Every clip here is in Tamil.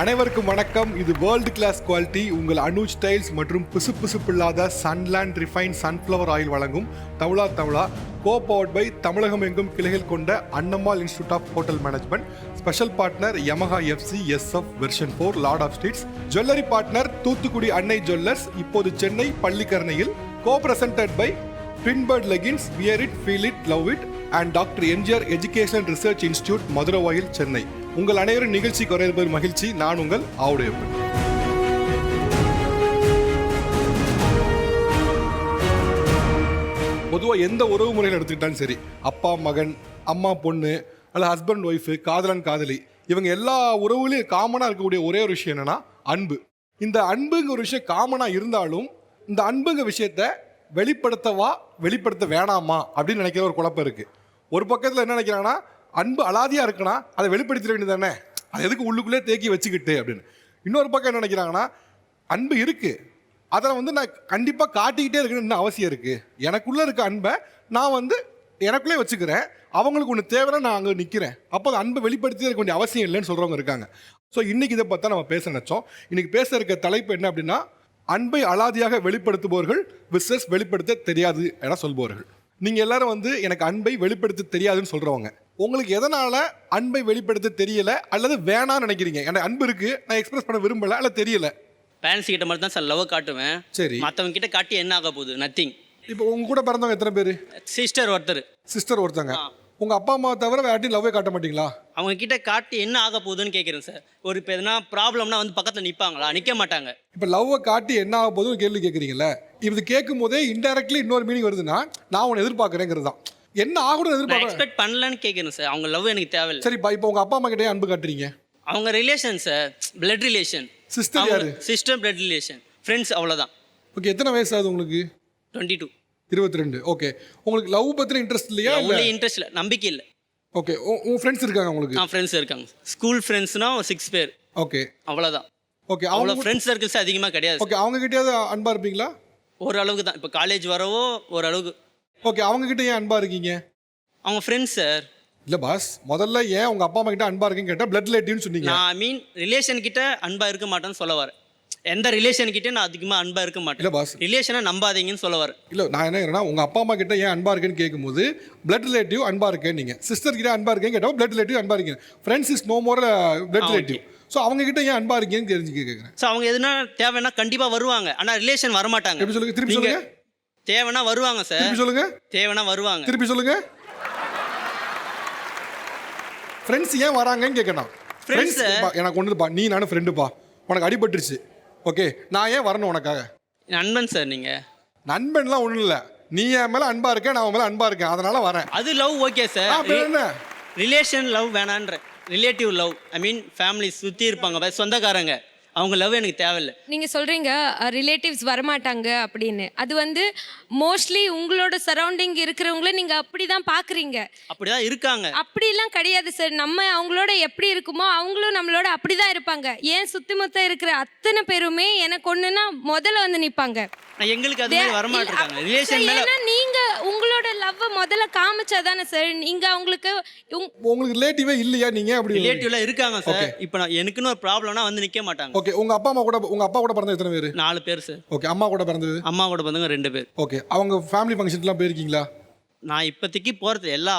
அனைவருக்கும் வணக்கம். இது வேர்ல்டு கிளாஸ் குவாலிட்டி உங்கள் அனுஜ் ஸ்டைல்ஸ் மற்றும் பிசுப்பில்லாத சன்லேண்ட் ரிஃபைன் சன்ஃப்ளவர் ஆயில் வழங்கும் Tamizha go powered by Tamilagam எங்கும் கிளைகள் கொண்ட Annammal institute of hotel management. Special partner Yamaha FZ SF version 4 lord of streets. Jewellery partner Thoothukudi Annai jewellers, இப்போது சென்னை பள்ளிக்கரணையில். Co presented by Twinbird leggings, wear it, feel it, love it and doctor MGR education research institute, Maduravoyal, Chennai. உங்கள் அனைவரும் நிகழ்ச்சி குறைப்பது மகிழ்ச்சி. நான் உங்கள் ஆவுடையப்பன். பொதுவாக எந்த உறவு முறையில் எடுத்துக்கிட்டாலும் சரி, அப்பா மகன், அம்மா பொண்ணு, அல்ல ஹஸ்பண்ட் ஒய்ஃபு, காதலன் காதலி, இவங்க எல்லா உறவுகளையும் காமனாக இருக்கக்கூடிய ஒரே ஒரு விஷயம் என்னன்னா அன்பு. இந்த அன்புங்கிற ஒரு விஷயம் காமனாக இருந்தாலும் இந்த அன்புங்கிற விஷயத்த வெளிப்படுத்த வேணாமா அப்படின்னு நினைக்கிற ஒரு குழப்பம் இருக்குது. ஒரு பக்கத்தில் என்ன நினைக்கிறாங்கன்னா, அன்பு அலாதியாக இருக்குன்னா அதை வெளிப்படுத்திட வேண்டியது தானே, அது எதுக்கு உள்ளுக்குள்ளே தேக்கி வச்சுக்கிட்டு அப்படின்னு. இன்னொரு பக்கம் என்ன நினைக்கிறாங்கன்னா, அன்பு இருக்குது, அதில் நான் கண்டிப்பாக காட்டிக்கிட்டே இருக்கணும்னு அவசியம் இருக்குது. எனக்குள்ளே இருக்க அன்பை நான் எனக்குள்ளே வச்சுக்கிறேன், அவங்களுக்கு ஒன்று தேவைன்னா நான் அங்கே நிற்கிறேன், அப்போ அது அன்பை வெளிப்படுத்தி இருக்க வேண்டிய அவசியம் இல்லைன்னு சொல்கிறவங்க இருக்காங்க. ஸோ இன்றைக்கி இதை பார்த்தா நம்ம பேச நினச்சோம். இன்றைக்கி பேச இருக்க தலைப்பு என்ன அப்படின்னா, அன்பை அலாதியாக வெளிப்படுத்துபவர்கள் விசஸ் வெளிப்படுத்த தெரியாது என சொல்பவர்கள். நீங்கள் எல்லாரும் எனக்கு அன்பை வெளிப்படுத்த தெரியாதுன்னு சொல்கிறவங்க. உங்களுக்கு எதனால் அன்பை வெளிப்படுத்த தெரியல அல்லது வேணான்னு நினைக்கிறீங்க? எனக்கு அன்பு இருக்குது, நான் எக்ஸ்பிரஸ் பண்ண விரும்பலை அல்ல தெரியல. பேரண்ட்ஸ் கிட்ட மட்டும் தான் சார் லவ் காட்டுவேன். சரி, மற்றவங்க கிட்ட காட்டி என்ன ஆக போகுது? நத்திங். இப்போ உங்க கூட பிறந்தவங்க எத்தனை பேர்? சிஸ்டர் ஒருத்தங்க. உங்க அப்பா அம்மா தவிர வேற யார்ட்டையும் லவ்வே காட்ட மாட்டீங்களா? அவங்க கிட்ட காட்டி என்ன ஆக போகுதுன்னு கேட்குறேன் சார். ஒரு இப்போ எதனா ப்ராப்ளம்னா பக்கத்தில் நிற்பாங்களா? நிற்க மாட்டாங்க. இப்போ லவ்வை காட்டி என்ன ஆக போகுதுன்னு கேள்வி கேட்குறீங்களா? இது கேட்கும் போதே இன்டெரக்ட்லி இன்னொரு மீனிங் வருதுன்னா, நான் உன்னை எதிர்பார்க்குறேங்கிறது தான். என்ன ஆகணும் எதிர்பார்க்க எக்ஸ்பெக்ட் பண்ணலன்னு கேட்குறேன் சார். அவங்க லவ் எனக்கு தேவையில்லை. சரிப்பா, இப்போ உங்க அப்பா அம்மா கிட்டே அன்பு காட்டுறீங்க. அவங்க relation sir, blood relation. Sister யாரு? சிஸ்டர் பிளட் ரிலேஷன், ஃப்ரெண்ட்ஸ், அவ்வளோதான். ஓகே, எத்தனை வயசு ஆகுது உங்களுக்கு? 22. 22. ஓகே, உங்களுக்கு லவ் பற்றின இன்ட்ரெஸ்ட் இல்லையா? இன்ட்ரெஸ்ட் இல்லை, நம்பிக்கை இல்லை. ஓகே, உங்க ஃப்ரெண்ட்ஸ் இருக்காங்க உங்களுக்கு? ஃப்ரெண்ட்ஸ் இருக்காங்க. ஸ்கூல் ஃப்ரெண்ட்ஸ்னா ஒரு 6 பேர். ஓகே, அவ்வளோதான். ஓகே, அவ்வளோ ஃப்ரெண்ட்ஸ் சர்க்கிள்ஸ் அதிகமாக கிடையாது. ஓகே, அவங்க கிட்டயாவது அன்பா இருப்பீங்களா? ஓரளவுக்கு தான். இப்போ காலேஜ் வரவோ ஓரளவுக்கு. ஓகே, அவங்க கிட்ட ஏன் அன்பா இருக்கீங்க? அவங்க ஃப்ரெண்ட்ஸ் சார். இல்லை பாஸ், முதல்ல ஏன் உங்க அப்பா அம்மா கிட்ட அன்பா இருக்குன்னு கேட்டால் பிளட் ரிலேட்டிவ்னு சொன்னீங்க. நான் ரிலேஷன் கிட்ட அன்பா இருக்க மாட்டேன்னு சொல்ல வரேன். எந்த ரிலேஷன் கிட்டே நான் அதிகமாக அன்பா இருக்க மாட்டேன். இல்லை பாஸ், ரிலேஷனை நம்பாதீங்கன்னு சொல்ல வரேன். இல்லை, நான் என்ன கேட்குறேன்னா, உங்க அப்பா அம்மா கிட்ட ஏன் அன்பா இருக்குன்னு கேட்கும்போது பிளட் ரிலேட்டிவ் அன்பா இருக்கேன் நீங்க, சிஸ்டர் கிட்ட அன்பா இருக்கேன்னு கேட்டால் பிளட் ரிலேட்டிவ் அன்பா இருக்கீங்க. Friends is no more blood relative. So அவங்க கிட்ட ஏன் அன்பா இருக்கீங்கன்னு தெரிஞ்சு கேட்குறேன். ஸோ அவங்க எதுனா தேவைன்னா கண்டிப்பாக வருவாங்க, ஆனால் ரிலேஷன் வரமாட்டாங்க. எப்படி சொல்லுங்க? திருப்பி சொல்லுங்க. தேவைன்னா வருவாங்க சார். திருப்பி சொல்லுங்க. தேவைன்னா வருவாங்க. திருப்பி சொல்லுங்க. ஃப்ரெண்ட்ஸ் ஏன் வராங்கன்னு கேட்கணும். ஃப்ரெண்ட்ஸ் எனக்கு ஒன்றுப்பா, நீ நானும் ஃப்ரெண்டுப்பா, உனக்கு அடிபட்டுருச்சு, ஓகே, நான் ஏன் வரணும் உனக்காக? நண்பன் சார். நீங்கள் நண்பன்லாம் ஒன்றும் இல்லை, நீ என் மேலே அன்பா இருக்கேன், நான் உன் மேலே அன்பா இருக்கேன், அதனால வரேன். அது லவ் ஓகே சார். என்ன ரிலேஷன் லவ் வேணான்ற, ரிலேட்டிவ் லவ், ஐ மீன் ஃபேமிலி சுற்றி இருப்பாங்க சொந்தக்காரங்க, அவங்க லவ் எனக்கு தேவையில்லை. நீங்கள் சொல்கிறீங்க ரிலேட்டிவ்ஸ் வரமாட்டாங்க அப்படின்னு. அது மோஸ்ட்லி உங்களோட சரௌண்டிங் இருக்கிறவங்கள நீங்கள் அப்படி தான் பார்க்குறீங்க. அப்படி தான் இருக்காங்க. அப்படிலாம் கிடையாது சார். நம்ம அவங்களோட எப்படி இருக்குமோ அவங்களும் நம்மளோட அப்படி தான் இருப்பாங்க. ஏன் சுத்தமுத்த இருக்கிற அத்தனை பேருமே எனக்கு ஒன்றுனா முதல்ல நிற்பாங்க. எங்களுக்கு அது மாதிரி வரமாட்டாங்க. ரிலேஷன் மேல ஏன்னா நீங்கள் உங்களோட லவ்வை முதல்ல காமிச்சா தானே சார். நீங்கள் உங்களுக்கு ரிலேட்டிவே இல்லையா? நீங்கள் அப்படி ரிலேட்டிவ்ல இருக்காங்க சார். இப்போ எனக்குன்னு ஒரு ப்ராப்ளம்னா நிற்க மாட்டாங்க. ஓகே, உங்க அப்பா கூட பிறந்தது எத்தனை பேர்? 4 பேர் சார். ஓகே, அம்மா கூட பிறந்தது? அம்மா கூட பிறந்தவங்க 2 பேர். ஓகே, அவங்க ஃபேமிலி ஃபங்க்ஷன்லாம் போயிருக்கீங்களா? நான் இப்போதைக்கு போகிறது எல்லா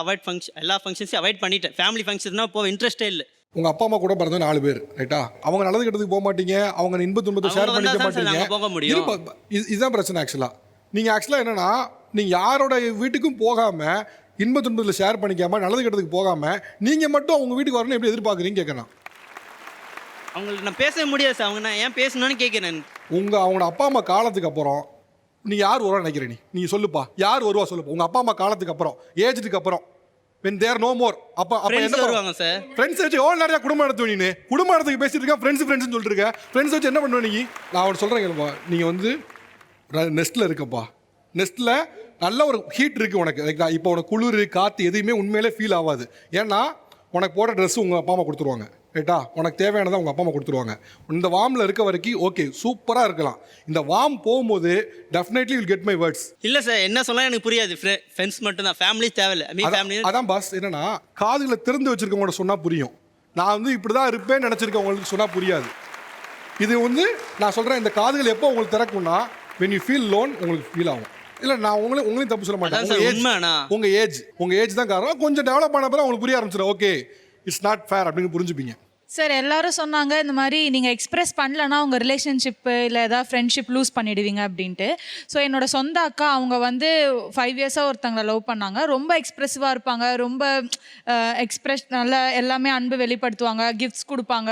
ஃபங்க்ஷன்ஸையும் அவாய்ட் பண்ணிட்டேன். ஃபேமிலி ஃபங்க்ஷன்ஸ்னால் போக இன்ட்ரெஸ்டே இல்லை. உங்க அப்பா அம்மா கூட பிறந்தது 4 பேர், ரைட்டா? அவங்க நல்லது கெட்டதுக்கு போக மாட்டீங்க, அவங்க இன்ப துன்பத்தை ஷேர் பண்ணிக்க மாட்டீங்க. போக முடியும். இதுதான் பிரச்சனை. ஆக்சுவலாக என்னன்னா, நீங்க யாரோட வீட்டுக்கும் போகாம இன்ப துன்பத்தில் ஷேர் பண்ணிக்காம நல்லது கெட்டதுக்கு போகாம நீங்க மட்டும் அவங்க வீட்டுக்கு வரணும் எப்படி எதிர்பார்க்குறீங்க கேட்கணும். அவங்களுக்கு நான் பேசவே முடியாது சார். அவங்க நான் ஏன் பேசணும்னு கேட்குறேன். அவங்களோட அப்பா அம்மா காலத்துக்கு அப்புறம் நீ யார் வருவா நினைக்கிறேன்? நீங்க சொல்லுப்பா, யார் வருவா சொல்லுப்பா. உங்க அப்பா அம்மா காலத்துக்கு அப்புறம், ஏஜ்டுக்கு அப்புறம், when they are no more, அப்ப என்ன வருவாங்க சார்? ஃப்ரெண்ட்ஸ் வச்சு நிறைய குடும்பம் நடத்துவ. நீ குடும்பம் நடத்துக்கு பேசிட்டு இருக்க, ஃப்ரெண்ட்ஸ்னு சொல்லிட்டு இருக்க. ஃப்ரெண்ட்ஸ் வச்சு என்ன பண்ணுவ நீ? நான் அவன் சொல்றேன், நீங்க நெஸ்ட்ல இருக்கப்பா. நெஸ்ட்ல நல்ல ஒரு ஹீட் இருக்கு உனக்கு. இப்போ உனக்கு குளிர் காற்று எதுவுமே உண்மையிலே ஃபீல் ஆகாது. ஏன்னா உனக்கு போடுற ட்ரெஸ் உங்க அப்பா அம்மா கொடுத்துருவாங்க, ரைட்டா? உனக்கு தேவையானதை உங்கள் அப்பா அம்மா கொடுத்துருவாங்க. இந்த வார்மில் இருக்க வரைக்கும் ஓகே, சூப்பராக இருக்கலாம். இந்த வார்ம் போகும்போது definitely will get my words. இல்லை சார், என்ன சொன்னால் எனக்கு புரியாது. ஃப்ரெண்ட்ஸ் மட்டும் தான், ஃபேமிலி தேவையில்லை. அதான் பாஸ், என்னன்னா காதுகளை திறந்து வச்சிருக்கவங்களோட சொன்னால் புரியும். நான் வந்து இப்படி தான் இருப்பேன்னு நினச்சிருக்கேன் உங்களுக்கு சொன்னால் புரியாது. இது வந்து நான் சொல்கிறேன், இந்த காதுகள் எப்போ உங்களுக்கு திறக்கும்னா when you feel alone உங்களுக்கு ஃபீல் ஆகும். இல்லை நான் உங்களையும் தப்பு சொல்ல மாட்டேன். உங்கள் ஏஜ் தான் காரணம். கொஞ்சம் டெவலப் ஆன பிறகு உங்களுக்கு புரிய ஆரம்பிச்சிடும். ஓகே இட்ஸ் நாட் ஃபேர் அப்படின்னு புரிஞ்சுப்பீங்க. சார் எல்லாரும் சொன்னாங்க இந்த மாதிரி நீங்கள் எக்ஸ்பிரஸ் பண்ணலன்னா உங்கள் ரிலேஷன்ஷிப்பு இல்லை ஏதாவது ஃப்ரெண்ட்ஷிப் லூஸ் பண்ணிடுவீங்க அப்படின்ட்டு. ஸோ என்னோட சொந்த அக்கா அவங்க வந்து 5 இயர்ஸாக ஒருத்தங்களை லவ் பண்ணாங்க. ரொம்ப எக்ஸ்ப்ரெசிவாக இருப்பாங்க, ரொம்ப எக்ஸ்ப்ரெஸ் நல்லா எல்லாமே அன்பு வெளிப்படுத்துவாங்க, கிஃப்ட்ஸ் கொடுப்பாங்க,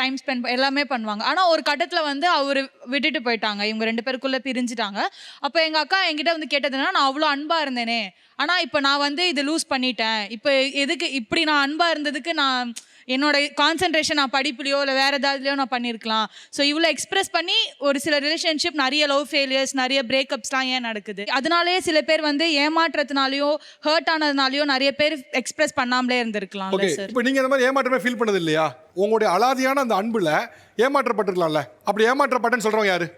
டைம் ஸ்பெண்ட் எல்லாமே பண்ணுவாங்க. ஆனால் ஒரு கட்டத்தில் வந்து அவர் விட்டுட்டு போயிட்டாங்க, இவங்க 2 பேருக்குள்ளே பிரிஞ்சுட்டாங்க. அப்போ எங்கள் அக்கா என்கிட்ட வந்து கேட்டதுன்னா, நான் அவ்வளோ அன்பாக இருந்தேனே, ஆனால் இப்போ நான் வந்து இதை லூஸ் பண்ணிட்டேன், இப்போ எதுக்கு இப்படி நான் அன்பாக இருந்ததுக்கு நான் என்னோட கான்சென்ட்ரேஷன் நான் படிப்புலையோ இல்லை வேறு ஏதாவதுலையோ நான் பண்ணியிருக்கலாம். ஸோ இவ்வளோ எக்ஸ்ப்ரெஸ் பண்ணி ஒரு சில ரிலேஷன்ஷிப் நிறைய லவ் ஃபெயிலியர்ஸ் நிறைய பிரேக்கப்ஸ்லாம் ஏன் நடக்குது? அதனாலேயே சில பேர் வந்து ஏமாற்றத்தினாலையோ ஹர்ட் ஆனதுனாலையோ நிறைய பேர் எக்ஸ்பிரஸ் பண்ணாமலே இருந்திருக்கலாம். சார் இப்போ நீங்கள் இந்த மாதிரி ஏமாற்றமே ஃபீல் பண்ணது இல்லையா? உங்களுடைய அலாதியான அந்த அன்பில் ஏமாற்றப்பட்டிருக்கலாம்ல. அப்படி ஏமாற்றப்பட்டேன்னு சொல்கிறவங்க யாரு?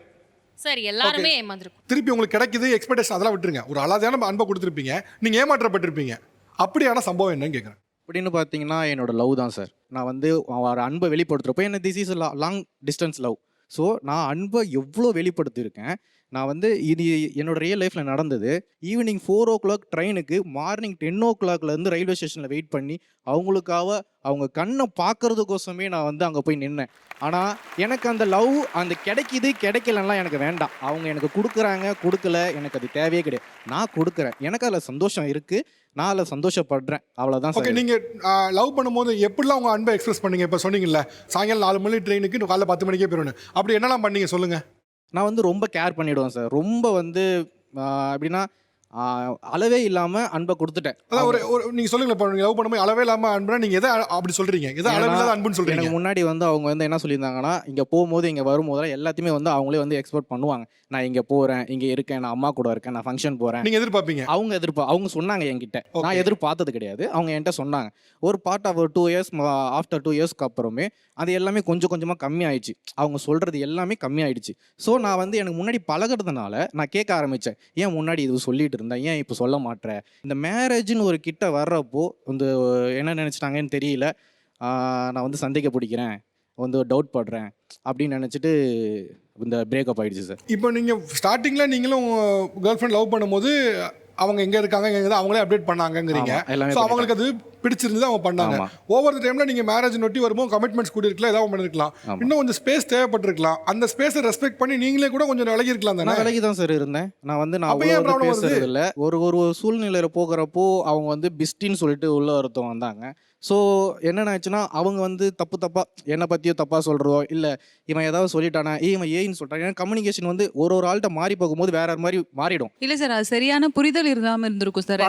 சார் எல்லாருமே ஏமாந்துருக்கும். திருப்பி உங்களுக்கு கிடைக்குது எக்ஸ்பெக்டேஷன் அதெல்லாம் விட்டுருங்க. ஒரு அலாதியான அன்பை கொடுத்துருப்பீங்க, நீங்கள் ஏமாற்றப்பட்டிருப்பீங்க. அப்படியான சம்பவம் என்னன்னு கேட்குறேன். அப்படின்னு பார்த்தீங்கன்னா என்னோட லவ் தான் சார். நான் வந்து ஒரு அன்பை வெளிப்படுத்துகிறப்போ என்ன this is long distance love. So நான் அன்பை எவ்வளோ வெளிப்படுத்தியிருக்கேன். நான் வந்து இது என்னோட ரியல் லைஃப்பில் நடந்தது. ஈவினிங் 4 o'clock ட்ரெயினுக்கு மார்னிங் 10 o'clockலேருந்து ரயில்வே ஸ்டேஷனில் வெயிட் பண்ணி அவங்களுக்காக அவங்க கண்ணை பார்க்கறதுக்கோசமே நான் வந்து அங்கே போய் நின்னேன். ஆனால் எனக்கு அந்த லவ் அந்த கிடைக்கலன்னா எனக்கு வேண்டாம். அவங்க எனக்கு கொடுக்கல, எனக்கு அது தேவையே கிடையாது. நான் கொடுக்குறேன், எனக்கு அதில் சந்தோஷம் இருக்குது, நான் அதில் சந்தோஷப்படுறேன், அவ்வளோதான். ஓகே, நீங்கள் லவ் பண்ணும்போது எப்படிலாம் உங்கள் அன்பை எக்ஸ்பிரஸ் பண்ணீங்க? இப்போ சொன்னீங்கல்ல சாயங்காலம் 4 மணி ட்ரெயினுக்கு காலைல 10 மணிக்கே போயிடணும், அப்படி என்னெல்லாம் பண்ணீங்க சொல்லுங்கள். நான் வந்து ரொம்ப கேர் பண்ணிவிடுவேன் சார். ரொம்ப வந்து எப்படின்னா அளவே இல்லாமல் அன்பை கொடுத்துட்டேன். அதான் ஒரு நீங்கள் சொல்லுங்களேன், இப்போ நீங்கள் லவ் பண்ணும்போது அளவே இல்லாமல் அன்புனா நீங்கள் எதை அப்படி சொல்கிறீங்க? எதை அளவில்லாத அன்புன்னு சொல்கிறீங்க? எனக்கு முன்னாடி வந்து அவங்க வந்து என்ன சொல்லியிருந்தாங்கன்னா, இங்கே போகும்போது இங்கே வரும்போதெல்லாம் எல்லாத்தையுமே வந்து அவங்களே வந்து எக்ஸ்பெக்ட் பண்ணுவாங்க. நான் இங்கே போகிறேன், இங்கே இருக்கேன், நான் அம்மா கூட இருக்கேன், நான் ஃபங்க்ஷன் போகிறேன். நீங்கள் எதிர்பார்ப்பீங்க? அவங்க சொன்னாங்க என்கிட்ட. நான் எதிர்பார்த்தது கிடையாது, அவங்க என்கிட்ட சொன்னாங்க. ஒரு பார்ட் ஆஃப் 2 years ஆஃப்டர் 2 yearsக்கு அப்புறமே அது எல்லாமே கொஞ்சம் கொஞ்சமாக கம்மியாயிடுச்சு. அவங்க சொல்கிறது எல்லாமே கம்மியாயிடுச்சு. ஸோ நான் வந்து எனக்கு முன்னாடி பழகிறதுனால நான் கேட்க ஆரம்பித்தேன், ஏன் முன்னாடி இது சொல்லிட்டு இருந்தேன், ஏன் இப்போ சொல்ல மாட்டேன்? இந்த மேரேஜ்னு ஒரு கிட்ட வர்றப்போ வந்து என்ன நினச்சிட்டாங்கன்னு தெரியல, நான் வந்து சந்தேக பிடிக்கிறேன், வந்து டவுட் படுறேன் அப்படின்னு நினச்சிட்டு இந்த பிரேக்கப் ஆகிடுச்சு சார். இப்போ நீங்கள் ஸ்டார்டிங்கில் நீங்களும் கேர்ள் ஃப்ரெண்ட் லவ் பண்ணும்போது அவங்க எங்கே இருக்காங்க எங்கே அவங்களே அப்டேட் பண்ணாங்கங்கிறீங்க. ஸோ அவங்களுக்கு அது பிடிச்சிருந்து அவங்க பண்ணாங்க. ஓவர் த டைமில் நீங்கள் மேரேஜ் நொட்டி வரும்போது கமிட்மெண்ட்ஸ் கூட இருக்கலாம், ஏதாவது பண்ணிருக்கலாம், இன்னும் கொஞ்சம் ஸ்பேஸ் தேவைப்பட்டிருக்கலாம். அந்த ஸ்பேஸை ரெஸ்பெக்ட் பண்ணி நீங்களே கூட கொஞ்சம் விலகி இருக்கலாம். நான் விலகி தான் சார் இருந்தேன். நான் பேசுறது இல்லை. ஒரு சூழ்நிலையில் போகிறப்போ அவங்க வந்து பிஸ்டின்னு சொல்லிட்டு உள்ள ஒருத்தவங்க வந்தாங்க. ஸோ என்னென்ன ஆச்சுன்னா, அவங்க வந்து தப்பாக என்னை பற்றியோ தப்பாக சொல்கிறதோ, இல்லை இவன் ஏதாவது சொல்லிட்டானா, இவன் ஏன்னு சொல்லிட்டான். ஏன்னா கம்யூனிகேஷன் வந்து ஒரு ஆள்கிட்ட மாறி போகும்போது வேற மாதிரி மாறிடும். இல்லை சார், அது சரியான புரிதல் இல்லாமல் இருந்திருக்கும் சார்.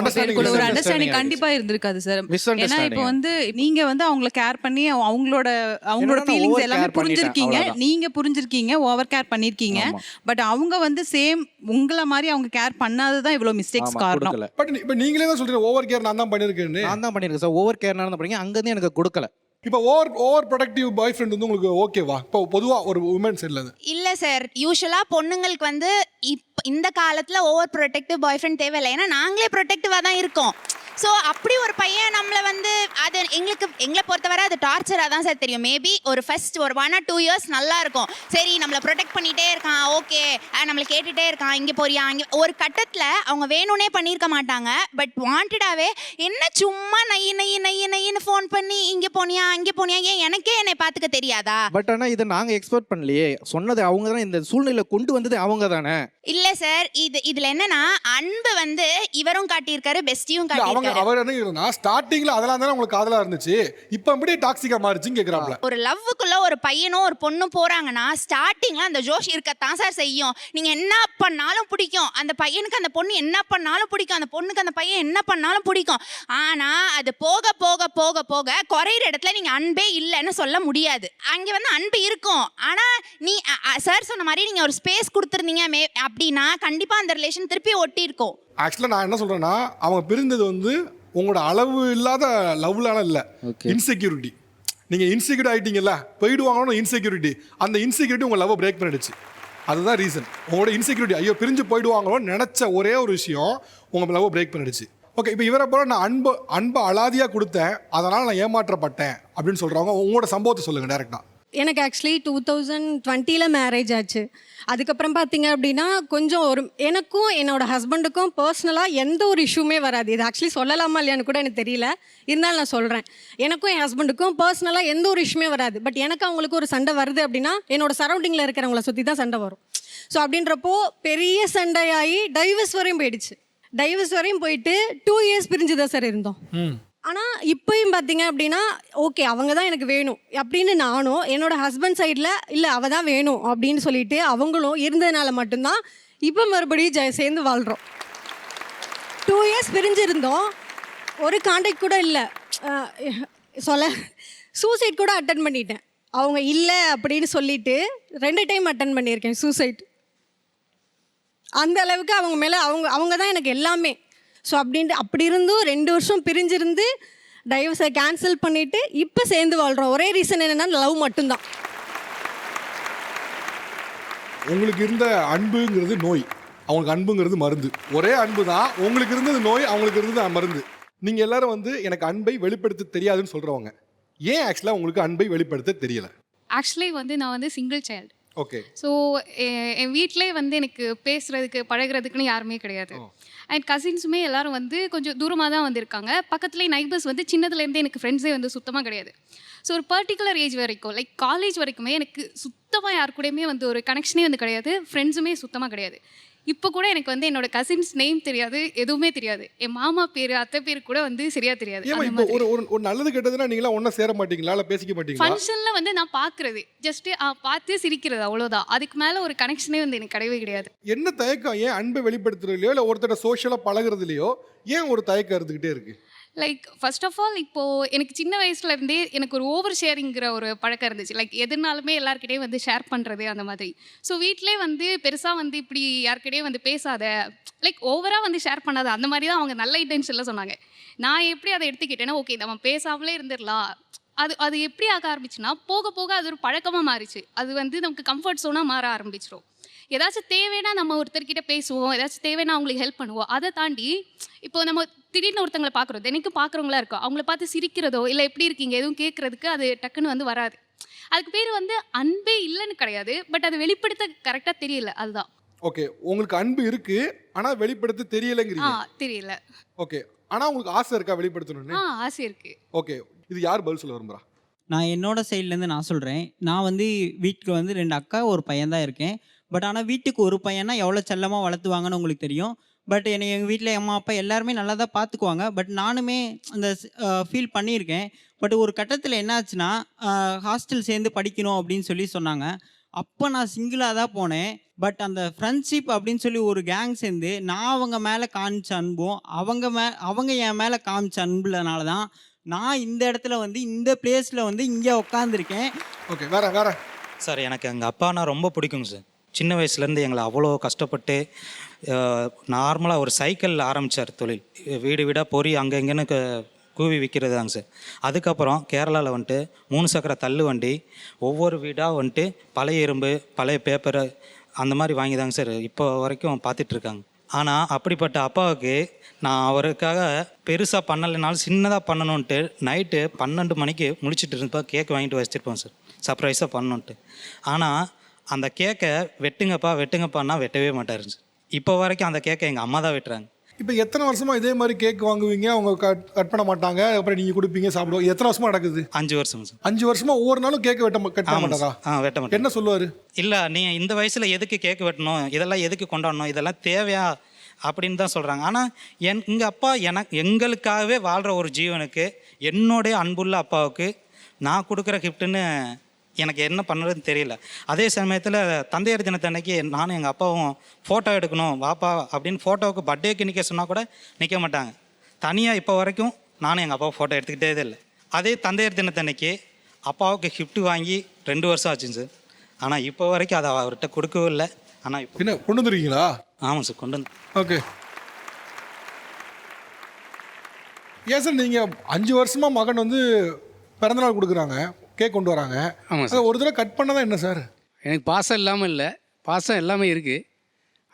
ஒரு அண்டர்ஸ்டாண்டிங் கண்டிப்பாக இருந்திருக்காது சார். ஏன்னா இப்போ வந்து நீங்கள் வந்து அவங்கள கேர் பண்ணி அவங்களோட ஃபீலிங்ஸ் எல்லாமே புரிஞ்சிருக்கீங்க, நீங்கள் புரிஞ்சிருக்கீங்க, ஓவர் கேர் பண்ணியிருக்கீங்க. பட் அவங்க வந்து சேம் உங்களை மாதிரி அவங்க கேர் பண்ணாததான் இவ்வளோ மிஸ்டேக்ஸ் காரணம். பட் இப்போ நீங்களே தான் சொல்கிறீங்க ஓவர் கேர் நான் தான் பண்ணியிருக்கேன் சார். ஓவர் கேர் அங்கேருந்து எனக்கு கொடுக்கல. இப்போ ஓவர் ப்ரொடக்டிவ் பாய் ஃப்ரெண்ட் வந்து உங்களுக்கு ஓகேவா? இப்போ பொதுவாக ஒரு உமன் சைடில் இல்லை சார், யூஸ்வலாக பொண்ணுங்களுக்கு வந்து இந்த காலத்தில் ஓவர் ப்ரொடெக்டிவ் பாய் ஃப்ரெண்ட் தேவையில்லை. ஏன்னா நாங்களே ப்ரொடெக்டிவாக தான் இருக்கோம். ஸோ அப்படி ஒரு பையன் நம்மளை வந்து அது எங்களை பொறுத்தவரை அது டார்ச்சராக தான் சார் தெரியும். மேபி ஒரு ஃபர்ஸ்ட் ஒரு 1 or 2 years நல்லா இருக்கும். சரி நம்மளை ப்ரொடெக்ட் பண்ணிகிட்டே இருக்கான், ஓகே நம்மளை கேட்டுகிட்டே இருக்கான், இங்கே போறியா அங்கே. ஒரு கட்டத்தில் அவங்க வேணும்னே பண்ணியிருக்க மாட்டாங்க, பட் வாண்டடாகவே என்ன சும்மா நையின்னு ஃபோன் பண்ணி இங்கே போனியா அங்கே போனியா, ஏன் எனக்கே என்னை பார்த்துக்க தெரியாதா? பட் ஆனால் இதை நாங்கள் எக்ஸ்பெக்ட் பண்ணலையே. சொன்னது அவங்க தானே, இந்த சூழ்நிலை கொண்டு வந்தது அவங்க தானே. இல்லை சார், இதில் என்னன்னா அன்பு வந்து இவரும் காட்டியிருக்காரு, பெஸ்டியும் காட்டியிருக்காரு. அவர் என்ன ஸ்டார்டிங்ல அதெல்லாம் தானே உங்களுக்கு காதலா இருந்துச்சு, இப்போ அப்படியே டாக்ஸிக்கா மாறிச்சுன்னு கேக்குறாப்ல. ஒரு லவ்வுக்குள்ள ஒரு பையனும் ஒரு பொண்ணும் போறாங்கன்னா ஸ்டார்டிங்ல அந்த ஜோஷ் இருக்கத்தான் சார் செய்யும். நீங்க என்ன பண்ணாலும் பிடிக்கும், அந்த பையனுக்கு அந்த பொண்ணு என்ன பண்ணாலும் பிடிக்கும், அந்த பொண்ணுக்கு அந்த பையன் என்ன பண்ணாலும் பிடிக்கும். ஆனா அது போக போக போக போக குறையிற இடத்துல நீங்க அன்பே இல்லைன்னு சொல்ல முடியாது. அங்க வந்து அன்பு இருக்கும். ஆனா நீ சார் சொன்ன மாதிரி நீங்க ஒரு ஸ்பேஸ் கொடுத்துருந்தீங்க அப்படின்னா கண்டிப்பா அந்த ரிலேஷன் திருப்பி ஒட்டி இருக்கும். ஆக்சுவலாக நான் என்ன சொல்கிறேன்னா, அவங்க பிரிந்தது வந்து உங்களோட அளவு இல்லாத லவ்லான இல்லை, இன்செக்யூரிட்டி. நீங்கள் இன்செக்யூர் ஆகிட்டீங்கல்ல, போயிடுவாங்கன்னு இன்செக்யூரிட்டி. அந்த இன்செக்யூரிட்டி உங்கள் லவ்வை பிரேக் பண்ணிடுச்சு. அதுதான் ரீசன். உங்களோட இன்செக்யூரிட்டி, ஐயோ பிரிஞ்சு போயிடுவாங்களோன்னு நினச்ச ஒரே ஒரு விஷயம் உங்கள் லவ்வை பிரேக் பண்ணிடுச்சு. ஓகே, இப்போ இவரை போல நான் அன்பை அலாதியாக கொடுத்தேன், அதனால் நான் ஏமாற்றப்பட்டேன் அப்படின்னு சொல்கிறவங்க உங்களோட சம்பவத்தை சொல்லுங்கள் டேரெக்டாக. எனக்கு ஆக்சுவலி 2020 மேரேஜ் ஆச்சு. அதுக்கப்புறம் பார்த்தீங்க அப்படின்னா கொஞ்சம் எனக்கும் என்னோட ஹஸ்பண்டுக்கும் பர்சனலாக எந்த ஒரு இஷ்யூமே வராது. இது ஆக்சுவலி சொல்லலாமா இல்லையான்னு கூட எனக்கு தெரியல, இருந்தாலும் நான் சொல்கிறேன். எனக்கும் என் ஹஸ்பண்டுக்கும் பர்சனலாக எந்த ஒரு இஷ்யூமே வராது. பட் எனக்கு அவங்களுக்கு ஒரு சண்டை வருது அப்படின்னா என்னோட சரௌண்டிங்கில் இருக்கிறவங்கள சுற்றி தான் சண்டை வரும். ஸோ அப்படின்றப்போ பெரிய சண்டையாகி டைவர்ஸ் வரையும் போயிடுச்சு. டைவர்ஸ் வரையும் போயிட்டு 2 years பிரிஞ்சு தான் சார் இருந்தோம். ஆனால் இப்போயும் பார்த்தீங்க அப்படின்னா ஓகே அவங்க தான் எனக்கு வேணும் அப்படின்னு நானும் என்னோட ஹஸ்பண்ட் சைடில் இல்லை அவள் தான் வேணும் அப்படின்னு சொல்லிட்டு அவங்களும் இருந்ததுனால மட்டும்தான் இப்போ மறுபடியும் சேர்ந்து வாழ்கிறோம். 2 years பிரிஞ்சிருந்தோம், ஒரு கான்டாக்ட் கூட இல்லை. சூசைட் கூட அட்டன் பண்ணிட்டேன். அவங்க இல்லை அப்படின்னு சொல்லிட்டு 2 time அட்டன் பண்ணியிருக்கேன் சூசைட். அந்த அளவுக்கு அவங்க மேலே அவங்க தான் எனக்கு எல்லாமே. ஸோ அப்படி இருந்தும் 2 வருஷம் பிரிஞ்சிருந்து டைவர்ஸை கேன்சல் பண்ணிவிட்டு இப்போ சேர்ந்து வாழ்கிறோம். ஒரே ரீசன் என்னென்னா லவ் மட்டும்தான். உங்களுக்கு இருந்த அன்புங்கிறது நோய், அவங்களுக்கு அன்புங்கிறது மருந்து. ஒரே அன்பு தான், உங்களுக்கு இருந்தது நோய், அவங்களுக்கு இருந்தது மருந்து. நீங்கள் எல்லாரும் வந்து எனக்கு அன்பை வெளிப்படுத்த தெரியாதுன்னு சொல்கிறவங்க, ஏன் ஆக்சுவலாக உங்களுக்கு அன்பை வெளிப்படுத்த தெரியல? ஆக்சுவலி வந்து நான் வந்து சிங்கிள் சைல்டு. ஓகே. ஸோ என் வீட்டிலே வந்து எனக்கு பேசுகிறதுக்கு பழகிறதுக்குன்னு யாருமே கிடையாது. அண்ட் கசின்ஸுமே எல்லாரும் வந்து கொஞ்சம் தூரமாக தான் வந்திருக்காங்க. பக்கத்துலேயே நைபர்ஸ் வந்து சின்னதுலேருந்தே எனக்கு ஃப்ரெண்ட்ஸே வந்து சுத்தமாக கிடையாது. ஸோ ஒரு பர்டிகுலர் ஏஜ் வரைக்கும் லைக் காலேஜ் வரைக்குமே எனக்கு சுத்தமாக யார் கூடயுமே வந்து ஒரு கனெக்ஷனே வந்து கிடையாது. ஃப்ரெண்ட்ஸுமே சுத்தமாக கிடையாது. இப்போ கூட எனக்கு வந்து என்னோட கசின்ஸ் நேம் தெரியாது, எதுவுமே தெரியாது. என் மாமா பேர் அத்தை பேர் கூட வந்து சரியா தெரியாது. இப்போ ஒரு நல்லது கெட்டதுன்னா நீங்களா ஒன்றா சேர மாட்டீங்களா, இல்லை பேசிக்க மாட்டீங்களா? ஃபங்க்ஷனில் வந்து நான் பார்க்குறது ஜஸ்ட்டு பார்த்து சிரிக்கிறது அவ்வளோதான். அதுக்கு மேலே ஒரு கனெக்ஷனே வந்து எனக்கு கிடையவே கிடையாது. என்ன தயக்கம்? ஏன் அன்பை வெளிப்படுத்துறதுலையோ இல்லை ஒருத்தர சோஷியலாக பழகுறதுலையோ ஏன் ஒரு தயக்கம் இருந்துக்கிட்டே இருக்கு? லைக் ஃபர்ஸ்ட் ஆஃப் ஆல் இப்போது எனக்கு சின்ன வயசுலேருந்தே எனக்கு ஒரு ஓவர் ஷேரிங்கிற ஒரு பழக்கம் இருந்துச்சு. லைக் எதுனாலுமே எல்லாருக்கிட்டையும் வந்து ஷேர் பண்ணுறது அந்த மாதிரி. ஸோ வீட்டிலே வந்து பெருசாக வந்து இப்படி யாருக்கிட்டையும் வந்து பேசாத, லைக் ஓவராக வந்து ஷேர் பண்ணாத, அந்த மாதிரி தான் அவங்க நல்ல இன்டென்ஷனில் சொன்னாங்க. நான் எப்படி அதை எடுத்துக்கிட்டேன்னா ஓகே நம்ம பேசாமலே இருந்துடலாம். அது எப்படி ஆக ஆரம்பிச்சுன்னா போக போக அது ஒரு பழக்கமாக மாறிச்சு. அது வந்து நமக்கு கம்ஃபர்ட் ஜோனாக மாற ஆரம்பிச்சிடும். ஏதாச்சும் தேவைன்னா நம்ம ஒருத்தர்கிட்ட பேசுவோம், ஏதாச்சும் தேவைன்னா அவங்களுக்கு ஹெல்ப் பண்ணுவோம். அதை தாண்டி இப்போ நம்ம திடீர்னு ஒருத்தங்களை பார்க்குறோம், தினைக்கும் பார்க்குறவங்களா இருக்கோம், அவங்கள பார்த்து சிரிக்கிறதோ இல்லை எப்படி இருக்கீங்க எதுவும் கேட்குறதுக்கு அது டக்குன்னு வந்து வராது. அதுக்கு பேர் வந்து அன்பே இல்லைன்னு கிடையாது, பட் அது வெளிப்படுத்த கரெக்டாக தெரியல, அதுதான். ஓகே, உங்களுக்கு அன்பு இருக்கு ஆனால் வெளிப்படுத்த தெரியலைங்கிறீங்க. தெரியல. ஓகே, ஆனால் உங்களுக்கு ஆசை இருக்கா வெளிப்படுத்தணும்னு? ஆசை இருக்கு. ஓகே, இது யார் பதில் சொல்ல விரும்புறா? நான் என்னோட சைட்லேருந்து நான் சொல்கிறேன். நான் வந்து வீட்டுக்கு வந்து 2 அக்கா ஒரு பையன் தான் இருக்கேன். பட் ஆனால் வீட்டுக்கு ஒரு பையனா எவ்வளோ செல்லமாக வளர்த்துவாங்கன்னு உங்களுக்கு தெரியும். பட் என்னை எங்கள் வீட்டில் அம்மா அப்பா எல்லாருமே நல்லா தான் பார்த்துக்குவாங்க. பட் நானுமே அந்த ஃபீல் பண்ணியிருக்கேன். பட் ஒரு கட்டத்தில் என்னாச்சுன்னா ஹாஸ்டல் சேர்ந்து படிக்கணும் அப்படின்னு சொல்லி சொன்னாங்க. அப்போ நான் சிங்கிளாக தான் போனேன். பட் அந்த ஃப்ரெண்ட்ஷிப் அப்படின்னு சொல்லி ஒரு கேங் சேர்ந்து நான் அவங்க மேலே காமிச்ச அன்பும் அவங்க என் மேலே காமிச்ச அன்புலனால தான் நான் இந்த இடத்துல வந்து இந்த பிளேஸில் வந்து இங்கே உட்காந்துருக்கேன். ஓகே, வேற சார் எனக்கு எங்கள் அப்பானா ரொம்ப பிடிக்குங்க சார். சின்ன வயசுலேருந்து எங்களை அவ்வளோ கஷ்டப்பட்டு நார்மலாக ஒரு சைக்கிளில் ஆரம்பித்தார் தொழில். வீடு வீடாக பொறி அங்கே இங்கேன்னு கூவி விற்கிறது தாங்க சார். அதுக்கப்புறம் கேரளாவில் வந்துட்டு 3 சக்கர தள்ளு வண்டி, ஒவ்வொரு வீடாக வந்துட்டு பழைய இரும்பு பழைய பேப்பரு அந்த மாதிரி வாங்கி தாங்க சார் இப்போ வரைக்கும் பார்த்துட்ருக்காங்க. ஆனால் அப்படிப்பட்ட அப்பாவுக்கு நான் அவருக்காக பெருசாக பண்ணலைனாலும் சின்னதாக பண்ணணுன்ட்டு நைட்டு 12 மணிக்கு முழிச்சிட்டு இருப்பேன். கேக் வாங்கிட்டு வச்சுருப்போம் சார், சர்ப்ரைஸாக பண்ணணுன்ட்டு. ஆனால் அந்த கேக்கை வெட்டுங்கப்பான்னா வெட்டவே மாட்டார் சார். இப்போ வரைக்கும் அந்த கேக்கை எங்கள் அம்மா தான் வெட்டுறாங்க. இப்போ எத்தனை வருஷமா இதே மாதிரி கேக் வாங்குவீங்க, அவங்க கட் பண்ண மாட்டாங்க, அப்புறம் நீங்கள் கொடுப்பீங்க சாப்பிடுவோம்? எத்தனை வருஷமா நடக்குது? 5 வருஷம் சார். 5 வருஷமா ஒவ்வொரு நாளும் கேக் கட்ட மாட்டாரா? வெட்ட மாட்டேன். என்ன சொல்லுவார்? இல்லை நீ இந்த வயசில் எதுக்கு கேக் வெட்டணும், இதெல்லாம் எதுக்கு கொண்டாடணும், இதெல்லாம் தேவையா அப்படின்னு தான் சொல்கிறாங்க. ஆனால் எங்கள் அப்பா எங்களுக்காகவே வாழ்கிற ஒரு ஜீவனுக்கு, என்னுடைய அன்புள்ள அப்பாவுக்கு நான் கொடுக்குற கிஃப்ட்டுன்னு எனக்கு என்ன பண்ணுறதுன்னு தெரியல. அதே சமயத்தில் தந்தையர் தினத்தன்னைக்கு நானும் எங்கள் அப்பாவும் ஃபோட்டோ எடுக்கணும் வாப்பா அப்படின்னு ஃபோட்டோவுக்கு பர்த்டேக்கு நிற்க சொன்னால் கூட நிற்க மாட்டாங்க. தனியாக இப்போ வரைக்கும் நானும் எங்கள் அப்பாவை ஃபோட்டோ எடுத்துக்கிட்டே இல்லை. அதே தந்தையர் தினத்தன்னைக்கு அப்பாவுக்கு கிஃப்ட்டு வாங்கி 2 வருஷம் ஆச்சுங்க சார். ஆனால் இப்போ வரைக்கும் அதை அவர்கிட்ட கொடுக்கவே இல்லை. ஆனால் இப்போ என்ன கொண்டு வந்துருக்கீங்களா? ஆமாம் சார், கொண்டு வந்து. ஓகே, ஏன் சார் நீங்கள் 5 வருஷமா மகன் வந்து பிறந்தநாள் கொடுக்குறாங்க, கேக் கொண்டு வராங்க. ஆமாம் சார். ஒரு தடவை கட் பண்ணதான் என்ன சார்? எனக்கு பாசம் இல்லாமல் இல்லை, பாசம் எல்லாமே இருக்குது.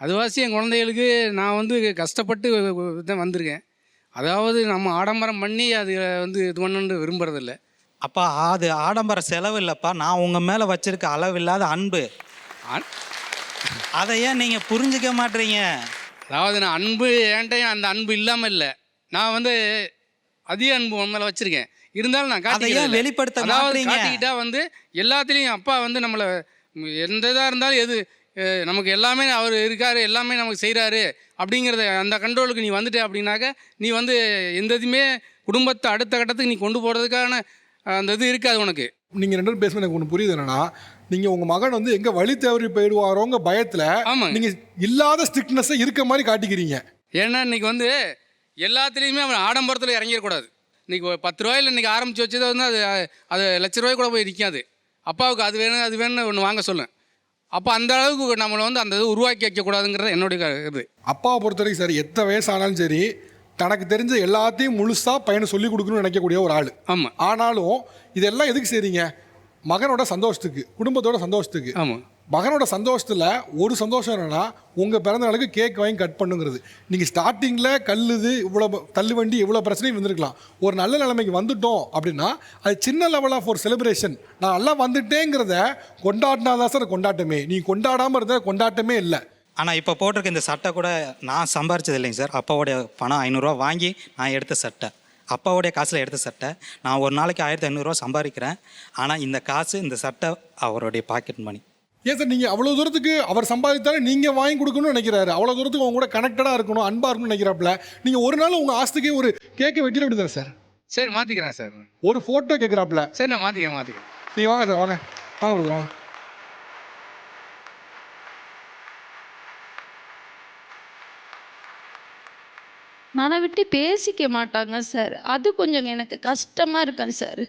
அதுவாசி என் குழந்தைகளுக்கு நான் வந்து கஷ்டப்பட்டு தான் வந்திருக்கேன். அதாவது நம்ம ஆடம்பரம் பண்ணி அது வந்து இது பண்ணணுன்னு விரும்புறதில்ல. அப்பா அது ஆடம்பர செலவு இல்லைப்பா, நான் உங்கள் மேலே வச்சிருக்க அளவில்லாத அன்பு. அன்- அதை ஏன் நீங்கள் புரிஞ்சிக்க மாட்டீங்க? அதாவது நான் அன்பு என்கிட்டயும் அந்த அன்பு இல்லாமல் இல்லை. நான் வந்து அதிக அன்பு உன் மேலே வச்சுருக்கேன். இருந்தாலும் நான் அதை ஏன் காட்டிக்கிறேன். வெளிப்படுத்த அதாவது மாட்டீங்க? காட்டிக்கிட்டா வந்து எல்லாத்துலேயும் அப்பா வந்து நம்மளை எந்த இதாக இருந்தாலும் எது நமக்கு எல்லாமே அவர் இருக்காரு, எல்லாமே நமக்கு செய்கிறாரு அப்படிங்கிறத அந்த கண்ட்ரோலுக்கு நீ வந்துட்ட அப்படின்னாக்க நீ வந்து எந்த இதுவுமே குடும்பத்தை அடுத்த கட்டத்துக்கு நீ கொண்டு போகிறதுக்கான அந்த இது இருக்காது உனக்கு. நீங்கள் 2 பேரும் பேசுவது எனக்கு ஒன்று புரியுது. என்னன்னா நீங்கள் உங்கள் மகன் வந்து எங்கே வழி தவறி போயிடுவாரோங்க பயத்தில் ஆமாங்க. நீங்கள் இல்லாத ஸ்ட்ரிக்ட்னஸை இருக்க மாதிரி காட்டிக்கிறீங்க. ஏன்னா இன்னைக்கு வந்து எல்லாத்துலேயுமே அவன் ஆடம்பரத்தில் இறங்கிடக்கூடாது. இன்றைக்கி 10 ரூபாயில் இன்றைக்கி ஆரம்பித்து வச்சதை வந்து அது லட்ச ரூபாய் கூட போய் நிற்காது. அப்பாவுக்கு அது வேணும் அது வேணும்னு ஒன்று வாங்க சொல்லும். அப்போ அந்த அளவுக்கு நம்மளை வந்து அந்த இது உருவாக்கி வைக்கக்கூடாதுங்கிறது என்னுடைய இது. அப்பாவை பொறுத்த வரைக்கும் சரி, எத்தனை வயசானாலும் சரி, தனக்கு தெரிஞ்ச எல்லாத்தையும் முழுசாக பையனை சொல்லிக் கொடுக்கணும்னு நினைக்கக்கூடிய ஒரு ஆள். ஆமாம். ஆனாலும் இதெல்லாம் எதுக்கு செய்றீங்க? மகனோட சந்தோஷத்துக்கு, குடும்பத்தோட சந்தோஷத்துக்கு. ஆமாம். மகனோட சந்தோஷத்தில் ஒரு சந்தோஷம் என்னென்னா உங்கள் பிறந்த நாளுக்கு கேக் வாங்கி கட் பண்ணுங்கிறது. நீங்கள் ஸ்டார்டிங்கில் கல்லுது இவ்வளோ தள்ளு வண்டி இவ்வளோ பிரச்சனையும் வந்திருக்கலாம். ஒரு நல்ல நிலைமைக்கு வந்துட்டோம் அப்படின்னா அது சின்ன லெவல் ஆஃப் ஒரு செலிப்ரேஷன். நான் நல்லா வந்துட்டேங்கிறத கொண்டாடினாதான் சார் கொண்டாட்டமே. நீ கொண்டாடாமல் இருந்த கொண்டாட்டமே இல்லை. ஆனால் இப்போ போட்டிருக்க இந்த சட்டை கூட நான் சம்பாரிச்சது இல்லைங்க சார். அப்பாவோடைய பணம் 500 ரூபா வாங்கி நான் எடுத்த சட்டை, அப்பாவோடைய காசில் எடுத்த சட்டை. நான் ஒரு நாளைக்கு 1500 ரூபா சம்பாதிக்கிறேன். ஆனால் இந்த காசு இந்த சட்டை அவருடைய பாக்கெட் மணி. ஏன் சார் நீங்கள் அவ்வளோ தூரத்துக்கு அவர் சம்பாதித்தாலும் நீங்கள் வாங்கி கொடுக்கணும்னு நினைக்கிறாரு. அவ்வளோ தூரத்துக்கு அவங்க கூட கனெக்டடாக இருக்கணும், அன்பாக இருக்கணும்னு நினைக்கிறாப்புல. நீங்கள் ஒரு நாள் உங்கள் ஆஸ்திக்கே ஒரு கேக்கை வெட்டிட விடுதார் சார். சரி மாற்றிக்கிறேன் சார். ஒரு ஃபோட்டோ கேட்குறாப்புல. சரி நான் மாற்றிக்கிறேன். நீங்கள் வாங்க சார், வாங்க வாங்க வாங்க. மன விட்டு பேசிக்க மாட்டாங்க சார். அது கொஞ்சம் எனக்கு கஷ்டமாக இருக்குங்க சார்.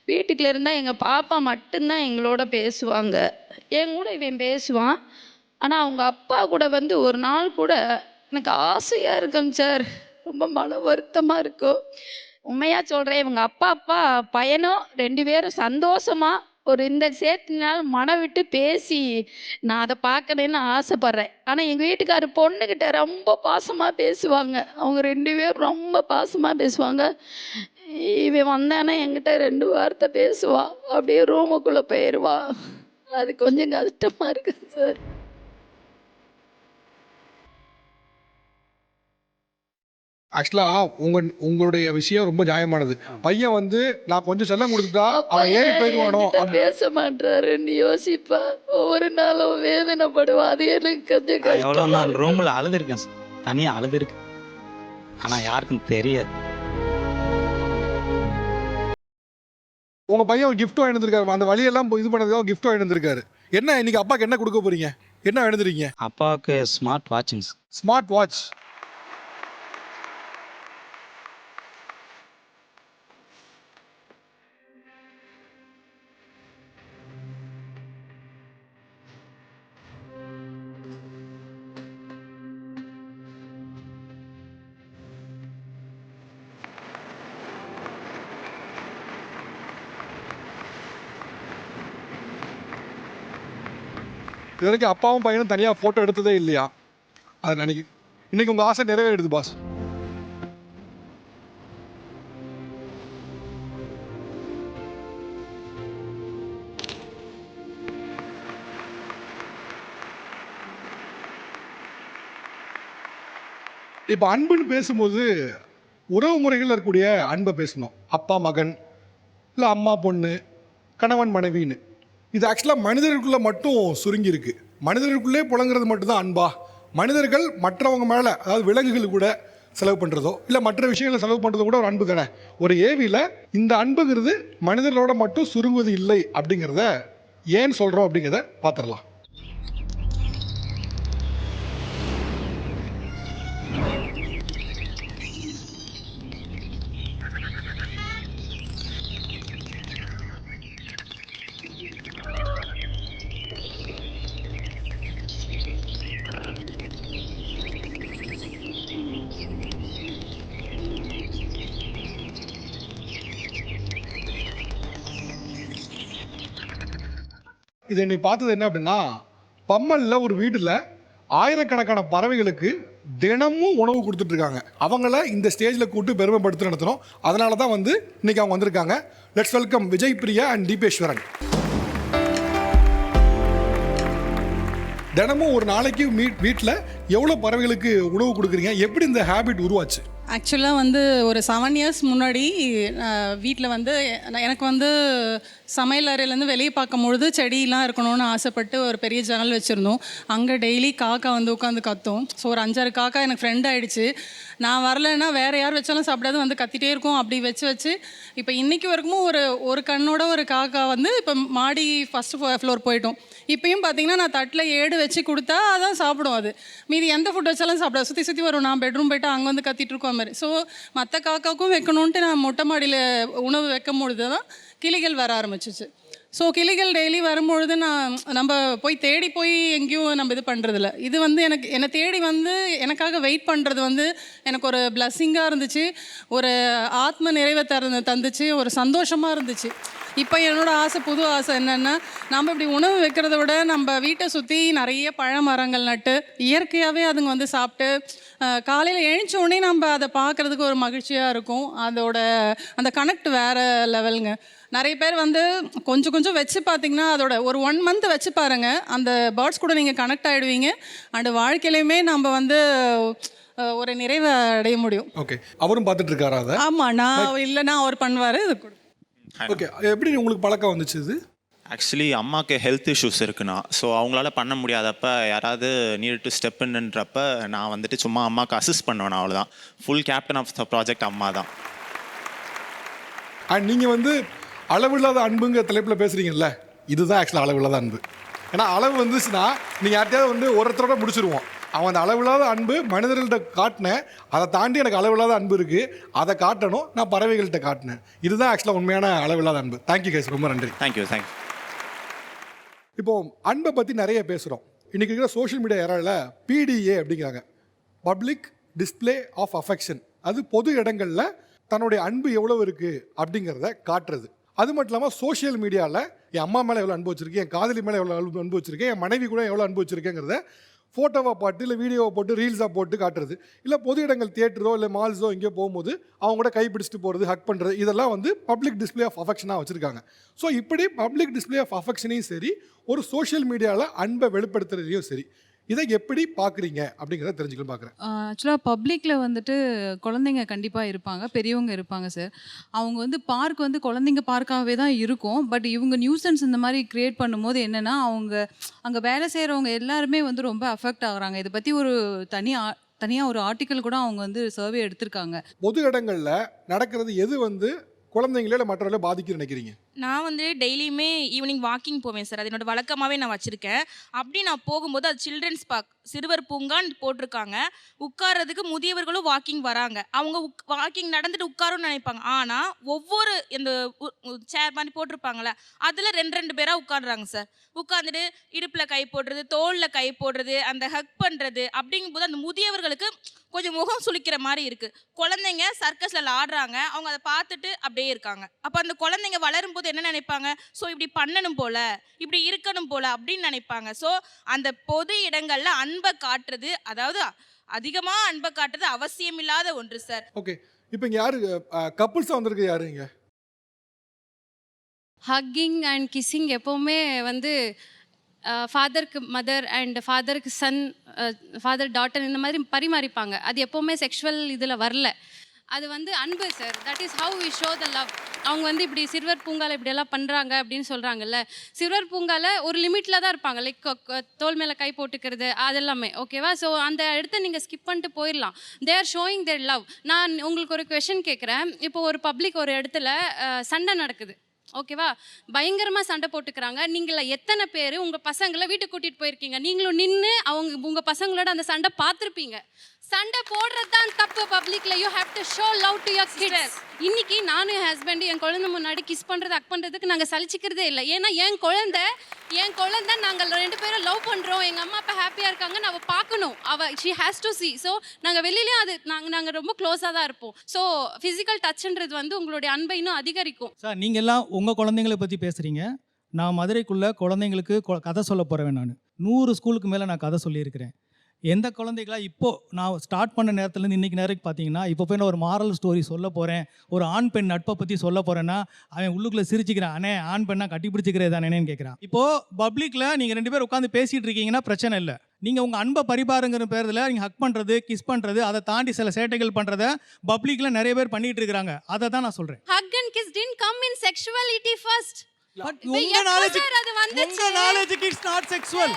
வீட்டுக்குள்ள இருந்தால் எங்கள் பாப்பா மட்டும்தான் எங்களோட பேசுவாங்க. என் கூட இவன் பேசுவான். ஆனால் அவங்க அப்பா கூட வந்து ஒரு நாள் கூட எனக்கு ஆசையாக இருக்குங்க சார். ரொம்ப மன வருத்தமாக இருக்கும். உண்மையாக சொல்கிறேன், இவங்க அப்பா பையனும் 2 பேரும் சந்தோஷமாக ஒரு இந்த சேர்த்தினால் மனம் விட்டு பேசி நான் அதை பார்க்கணுன்னு ஆசைப்பட்றேன். ஆனால் எங்கள் வீட்டுக்காரர் பொண்ணுக்கிட்ட ரொம்ப பாசமாக பேசுவாங்க. அவங்க 2 பேரும் ரொம்ப பாசமாக பேசுவாங்க. இவன் வந்தானே என்கிட்ட 2 வார்த்தை பேசுவான், அப்படியே ரூமுக்குள்ளே போயிடுவான். அது கொஞ்சம் கஷ்டமாக இருக்குது சார். ஆக்சுவலாக உங்களுடைய விஷயம் ரொம்ப நியாயமானது. பையன் வந்து நான் கொஞ்சம் செல்லம் கொடுத்துட்டா அவன் ஏறி போயிடுவானோ பேச மாட்டாருன்னு யோசிப்பா. ஒவ்வொரு நாளும் வேதனைப்படுவான். அது எனக்கு கொஞ்சம் எவ்வளோ கஷ்டம். நான் ரூமில் அழுதுருக்கேன் சார், தனியாக அழுதுருக்கேன். ஆனால் யாருக்கும் தெரியாது. உங்கள் பையன் ஒரு கிஃப்ட் வாங்கி இருந்திருக்காரு. அந்த வழியெல்லாம் இது பண்ணதுக்காக கிஃப்ட் வாங்கி இருந்திருக்காரு. என்ன இன்னைக்கு அப்பாவுக்கு என்ன கொடுக்க போறீங்க? என்ன எழுந்துறீங்க? அப்பாவுக்கு ஸ்மார்ட் வாட்சிங். Smart watch. இது வரைக்கும் அப்பாவும் பையனும் தனியாக ஃபோட்டோ எடுத்ததே இல்லையா? அது நினைக்க இன்னைக்கு உங்கள் ஆசை நிறைவேறுது பாஸ். இப்போ அன்புன்னு பேசும்போது உறவு முறைகளில் இருக்கக்கூடிய அன்பை பேசணும். அப்பா மகன், இல்லை அம்மா பொண்ணு, கணவன் மனைவின்னு. இது ஆக்சுவலாக மனிதர்களுக்குள்ளே மட்டும் சுருங்கி இருக்கு. மனிதர்களுக்குள்ளே புழங்குறது மட்டும்தான் அன்பா? மனிதர்கள் மற்றவங்க மேலே, அதாவது விலங்குகள் கூட செலவு பண்ணுறதோ இல்லை மற்ற விஷயங்களை செலவு பண்ணுறதோ கூட ஒரு அன்பு தானே. ஒரு ஏவியில் இந்த அன்புங்கிறது மனிதர்களோட மட்டும் சுருங்குவது இல்லை அப்படிங்கிறத ஏன் சொல்கிறோம் அப்படிங்கிறத பார்த்துடலாம். இதை நீ பார்த்தது என்ன அப்படின்னா, பம்மலில் ஒரு வீட்டில் ஆயிரக்கணக்கான பறவைகளுக்கு தினமும் உணவு கொடுத்துட்டு இருக்காங்க. அவங்கள இந்த ஸ்டேஜில் கூப்பிட்டு பெருமைப்படுத்தி நடத்தணும். அதனால தான் வந்து இன்னைக்கு அவங்க வந்திருக்காங்க. Let's welcome Vijay Priya and Deepeswaran. தினமும் ஒரு நாளைக்கு வீட்டில் எவ்வளோ பறவைகளுக்கு உணவு கொடுக்குறீங்க? எப்படி இந்த ஹேபிட் உருவாச்சு? ஆக்சுவலாக வந்து ஒரு 7 இயர்ஸ் முன்னாடி வீட்டில் வந்து எனக்கு வந்து சமையல் அறையிலேருந்து வெளியே பார்க்கும்பொழுது செடியெலாம் இருக்கணும்னு ஆசைப்பட்டு ஒரு பெரிய ஜன்னல் வச்சுருந்தோம். அங்கே டெய்லி காக்கா வந்து உட்காந்து கத்தும். ஸோ ஒரு 5-6 காக்கா எனக்கு ஃப்ரெண்ட் ஆகிடுச்சு. நான் வரலைன்னா வேறு யார் வச்சாலும் சாப்பிடாது வந்து கத்திட்டே இருக்கும். அப்படி வச்சு இப்போ இன்றைக்கி வரைக்கும் ஒரு கண்ணோட ஒரு காக்கா வந்து இப்போ மாடி ஃபஸ்ட்டு ஃப்ளோர் போயிட்டோம். இப்போயும் பார்த்தீங்கன்னா நான் தட்டில் ஏடு வச்சு கொடுத்தா அதான் சாப்பிடும். அது மீதி எந்த ஃபுட் வச்சாலும் சாப்பிடாது. சுற்றி வரும். நான் பெட்ரூம் போய்ட்டு அங்கே வந்து கத்திட்டு இருக்கோம் மாதிரி. ஸோ மற்ற காக்காவுக்கும் வைக்கணுன்ட்டு நான் மொட்டை மாடியில் உணவு வைக்கும் பொழுது தான் கிளிகள் வர ஆரம்பிச்சிச்சு. ஸோ கிளிகள் டெய்லி வரும்பொழுது நம்ம போய் தேடி போய் எங்கேயும் நம்ம இது பண்ணுறதில்ல. இது வந்து என்னை தேடி வந்து எனக்காக வெயிட் பண்ணுறது வந்து எனக்கு ஒரு பிளஸ்ஸிங்காக இருந்துச்சு. ஒரு ஆத்ம நிறைவை தந்துச்சு. ஒரு சந்தோஷமாக இருந்துச்சு. இப்போ என்னோடய ஆசை, புது ஆசை என்னென்னா, நம்ம இப்படி உணவு வைக்கிறத விட நம்ம வீட்டை சுற்றி நிறைய பழ மரங்கள் நட்டு இயற்கையாகவே அதுங்க வந்து சாப்பிட்டு காலையில் எழுந்தோடனே நம்ம அதை பார்க்குறதுக்கு ஒரு மகிழ்ச்சியாக இருக்கும். அந்த கனெக்ட் வேறு லெவலுங்க. நிறைய பேர் வந்து கொஞ்சம் வச்சு பார்த்தீங்கன்னா அதோட ஒரு 1 மந்த் வச்சு பாருங்கள், அந்த பேர்ட்ஸ் கூட நீங்கள் கனெக்ட் ஆகிடுவீங்க. அண்ட் வாழ்க்கையிலையுமே நம்ம வந்து ஒரு நிறைவை அடைய முடியும். ஓகே, அவரும் பார்த்துட்டு இருக்காரா அதை? ஆமாம், நான் இல்லைன்னா அவர் பண்ணுவார். இது கூட ஓகே. எப்படி உங்களுக்கு பழக்கம் வந்துச்சு இது? ஆக்சுவலி அம்மாவுக்கு ஹெல்த் இஷ்யூஸ் இருக்குண்ணா. ஸோ அவங்களால பண்ண முடியாதப்ப யாராவது நீட் டு ஸ்டெப் இன்னுன்றப்ப நான் வந்துட்டு சும்மா அம்மாவுக்கு அசிஸ்ட் பண்ணுவேன். அவ்வளோதான். Full captain of the project அம்மா தான். அண்ட் நீங்கள் வந்து அளவில்லாத அன்புங்கிற தலைப்பில் பேசுகிறீங்கல்ல, இதுதான் ஆக்சுவலாக அளவில்லாத அன்பு. ஏன்னா அளவு வந்துச்சுன்னா நீங்கள் யார்ட்டையாவது வந்து ஒருத்தரோட முடிச்சிருவோம். அவன் அந்த அளவில்லாத அன்பு மனிதர்கள்ட்ட காட்டினேன், அதை தாண்டி எனக்கு அளவில்லாத அன்பு இருக்குது, அதை காட்டணும், நான் பறவைகள்கிட்ட காட்டினேன். இதுதான் ஆக்சுவலாக உண்மையான அளவில்லாத அன்பு. தேங்க்யூ கைஸ், ரொம்ப நன்றி. தேங்க்யூ. இப்போது அன்பை பற்றி நிறைய பேசுகிறோம். இன்றைக்கி இருக்கிற சோஷியல் மீடியா ஏராவில் PDA அப்படிங்கிறாங்க, பப்ளிக் டிஸ்பிளே ஆஃப் அஃபெக்ஷன். அது பொது இடங்களில் தன்னுடைய அன்பு எவ்வளோ இருக்குது அப்படிங்கிறத காட்டுறது. அது மட்டும் இல்லாமல் சோஷியல் மீடியாவில் என் அம்மா மேலே எவ்வளோ அன்பு வச்சுருக்கேன், என் காதலி மேலே எவ்வளோ அன்பு வச்சுருக்கேன், என் மனைவி கூட எவ்வளோ அன்பு வச்சுருக்கேங்கிறத ஃபோட்டோவாக போட்டு இல்லை வீடியோவை போட்டு ரீல்ஸாக போட்டு காட்டுறது. இல்லை பொது இடங்கள் தியேட்டரோ இல்லை மால்ஸோ எங்கேயோ போகும்போது அவங்க கூட கைப்பிடிச்சிட்டு போகிறது, ஹக் பண்ணுறது, இதெல்லாம் வந்து பப்ளிக் டிஸ்பிளே ஆஃப் அஃபெக்ஷனாக வச்சுருக்காங்க. ஸோ இப்படி பப்ளிக் டிஸ்பிளே ஆஃப் அஃபெக்ஷனையும் சரி, ஒரு சோஷியல் மீடியாவில் அன்பை வெளிப்படுத்துறதையும் சரி, இதை எப்படி பார்க்குறீங்க அப்படிங்கிறத தெரிஞ்சுக்கலாம் பார்க்குறேன். ஆக்சுவலாக பப்ளிக்கில் வந்துட்டு குழந்தைங்க கண்டிப்பாக இருப்பாங்க, பெரியவங்க இருப்பாங்க சார். அவங்க வந்து பார்க் வந்து குழந்தைங்க பார்க்காகவே தான் இருக்கும். பட் இவங்க நியூசன்ஸ் இந்த மாதிரி க்ரியேட் பண்ணும்போது என்னென்னா, அங்கே வேலை செய்கிறவங்க எல்லாருமே வந்து ரொம்ப அஃபெக்ட் ஆகுறாங்க. இதை பற்றி ஒரு தனியாக ஒரு ஆர்டிக்கல் கூட அவங்க வந்து சர்வே எடுத்திருக்காங்க. பொது இடங்களில் நடக்கிறது எது வந்து குழந்தைங்களே இல்லை மற்றவர்களே பாதிக்க நினைக்கிறீங்க? நான் வந்து டெய்லியுமே ஈவினிங் வாக்கிங் போவேன் சார். அது என்னோட வழக்கமாகவே நான் வச்சுருக்கேன். அப்படி நான் போகும்போது அது சில்ட்ரன்ஸ் பார்க், சிறுவர் பூங்கான்னு போட்டிருக்காங்க. உட்கார்றதுக்கு முதியவர்களும் வாக்கிங் வராங்க. அவங்க வாக்கிங் நடந்துட்டு உட்காரும்னு நினைப்பாங்க. ஆனால் ஒவ்வொரு இந்த சேர் மாதிரி போட்டிருப்பாங்களே, அதில் 2 பேராக உட்காடுறாங்க சார். உட்காந்துட்டு இடுப்பில் கை போடுறது, தோளில் கை போடுறது, அந்த ஹக் பண்ணுறது. அப்படிங்கும்போது அந்த முதியவர்களுக்கு கொஞ்சம் முகம் சுளிக்கிற மாதிரி இருக்குது. குழந்தைங்க சர்க்கஸில் ஆடுறாங்க, அவங்க அதை பார்த்துட்டு அப்படியே இருக்காங்க. அப்போ அந்த குழந்தைங்க வளரும்போது என்ன நினைப்பாங்க, ஸோ இப்படி பண்ணணும் போல, இப்படி இருக்கணும் போல அப்படின்னு நினைப்பாங்க. ஸோ அந்த பொது இடங்களில் அன்பை காட்டுறது, அதாவது அதிகமாக அன்பை காட்டுறது அவசியம் இல்லாத ஒன்று சார். ஓகே, இப்போ இங்கே யாரு கப்புள்ஸாக வந்திருக்கு? யாரு இங்கே? ஹக்கிங் அண்ட் கிஸ்ஸிங் எப்போவுமே வந்து ஃபாதருக்கு மதர் அண்ட் ஃபாதருக்கு சன், ஃபாதர் டாட்டர் இந்த மாதிரி பரிமாறிப்பாங்க. அது எப்போவுமே செக்ஷுவல் இதில் வரல. அது வந்து அன்பு sir. That is how we show the love. அவங்க வந்து இப்படி சிறுவர் பூங்காவில் இப்படியெல்லாம் பண்ணுறாங்க அப்படின்னு சொல்கிறாங்கல்ல, சிறுவர் பூங்காவில் ஒரு லிமிட்டில் தான் இருப்பாங்க. லைக் தோல் மேலே கை போட்டுக்கிறது அதெல்லாமே ஓகேவா. ஸோ அந்த இடத்த நீங்கள் ஸ்கிப் பண்ணிட்டு போயிடலாம். They are showing their love. நான் உங்களுக்கு ஒரு கொஷின் கேட்குறேன். இப்போ ஒரு பப்ளிக் ஒரு இடத்துல சண்டை நடக்குது, ஓகேவா, பயங்கரமாக சண்டை போட்டுக்கிறாங்க. நீங்கள எத்தனை பேர் உங்கள் பசங்களை வீட்டுக்கு கூட்டிகிட்டு போயிருக்கீங்க? நீங்களும் நின்று உங்கள் பசங்களோட அந்த சண்டை பார்த்துருப்பீங்க. சண்டை போடுறது தான் தப்பு பப்ளிக்ல. You have to show love to your kids. இன்னைக்கு நானும் என் ஹஸ்பண்ட் என் குழந்தை முன்னாடி கிஸ் பண்ணுறது, ஹக் பண்ணுறதுக்கு நாங்கள் சலிச்சிக்கிறதே இல்லை. ஏன்னா என் குழந்தை நாங்கள் 2 பேரும் லவ் பண்ணுறோம், எங்கள் அம்மா அப்பா ஹாப்பியாக இருக்காங்கன்னு அவள் பார்க்கணும். She has to C. So நாங்கள் வெளியிலேயும் அது நாங்கள் ரொம்ப க்ளோஸாக தான் இருப்போம். ஸோ ஃபிசிக்கல் டச்ன்றது வந்து உங்களுடைய அன்பை இன்னும் அதிகரிக்கும். சார், நீங்கள் எல்லாம் உங்கள் குழந்தைங்களை பற்றி பேசுகிறீங்க. நான் மதுரைக்குள்ளே குழந்தைங்களுக்கு கதை சொல்ல போகிறேன். நான் 100 ஸ்கூலுக்கு மேலே நான் கதை சொல்லியிருக்கிறேன். எந்த குழந்தைகளா இப்போ நான் ஸ்டார்ட் பண்ண நேரத்துலேருந்து இன்னைக்கு நேரத்துக்கு பார்த்தீங்கன்னா இப்போ போய் நான் ஒரு மாரல் ஸ்டோரி சொல்ல போகிறேன், ஒரு ஆண் பெண் நட்பை பற்றி சொல்ல போகிறேன்னா அவன் உள்ளுக்குள்ளே சிரிச்சுக்கிறான், அண்ணே ஆண் பெண்ணா கட்டி பிடிச்சிக்கிறதானேன்னு கேட்குறான். இப்போது பப்ளிக்கில் நீங்கள் 2 பேர் உட்காந்து பேசிகிட்டு இருக்கீங்கன்னா பிரச்சனை இல்லை. நீங்கள் உங்கள் அன்பை பரிபாருங்கிற பேரில் நீங்கள் ஹக் பண்ணுறது, கிஸ் பண்ணுறது, அதை தாண்டி சில சேட்டைகள் பண்ணுறத பப்ளிக்கில் நிறைய பேர் பண்ணிகிட்டு இருக்கிறாங்க. அதை தான் நான் சொல்கிறேன். Hug and kiss didn't come in sexuality first. But உங்க நாலேஜுக்கு இட்ஸ் நாட் செக்ஸுவல்.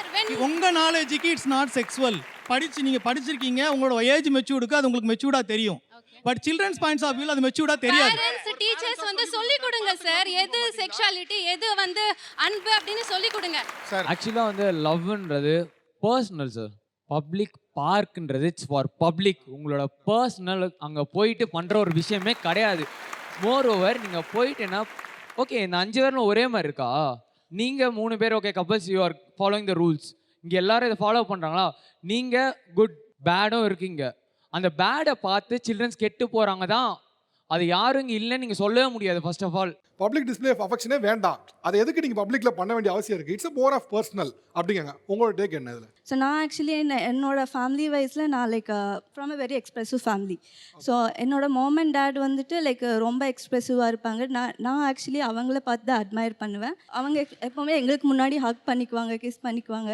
உங்க நாலேஜுக்கு இட்ஸ் நாட் செக்ஸுவல். நீங்க படிச்சிருக்கீங்க, உங்களோட ஏஜ் மெச்சூர்டுக்கு அது உங்களுக்கு மெச்சூர்டா தெரியும். பட் சில்ட்ரன்ஸ் பாயிண்ட்ஸ் ஆஃப் வியூல அது மெச்சூர்டா தெரியாது. பேரண்ட்ஸ் டீச்சர்ஸ் வந்து சொல்லி கொடுங்க சார், எது செக்சுவாலிட்டி எது வந்து அன்பு அப்படின்னு சொல்லி கொடுங்க சார். ஆக்சுவலா வந்து லவ்ன்றது பர்சனல் சார். பப்ளிக் பார்க்ன்றது இட்ஸ் ஃபார் பப்ளிக். உங்களோட பர்சனல் அங்கே போயிட்டு பண்ணுற ஒரு விஷயமே கிடையாது. மோர் ஓவர் நீங்கள் போயிட்டுன்னா ஓகே இந்த 5 பேர்ல ஒரே மாதிரி இருக்கா, நீங்கள் 3 பேர் okay couples you are following the rules, இங்கே எல்லாரும் இதை ஃபாலோ பண்ணுறாங்களா, நீங்கள் குட் பேடும் இருக்கீங்க. அந்த பேடை பார்த்து சில்ட்ரன்ஸ் கெட்டு போகிறாங்க தான். அது யாரும் இங்கே இல்லைன்னு நீங்கள் சொல்லவே முடியாது. First of all public display of அஃபெக்ஷனே வேண்டாம். அதை எதுக்கு நீங்கள் பப்ளிக்கில் பண்ண வேண்டிய அவசியம் இருக்குது? இட்ஸ் மோர் ஆஃப் பர்சனல் அப்படிங்க. உங்களோட டேக் என்ன இதில்? ஸோ நான் ஆக்சுவலி என்னோட ஃபேமிலி வைஸில் நான் like from a very expressive family. So என்னோட மாம் அண்ட் டேட் வந்துட்டு லைக் ரொம்ப எக்ஸ்ப்ரெசிவாக இருப்பாங்க. நான் ஆக்சுவலி அவங்கள பார்த்து தான் அட்மையர் பண்ணுவேன். அவங்க எப்போவுமே எங்களுக்கு முன்னாடி ஹக் பண்ணிக்குவாங்க, கிஸ் பண்ணிக்குவாங்க.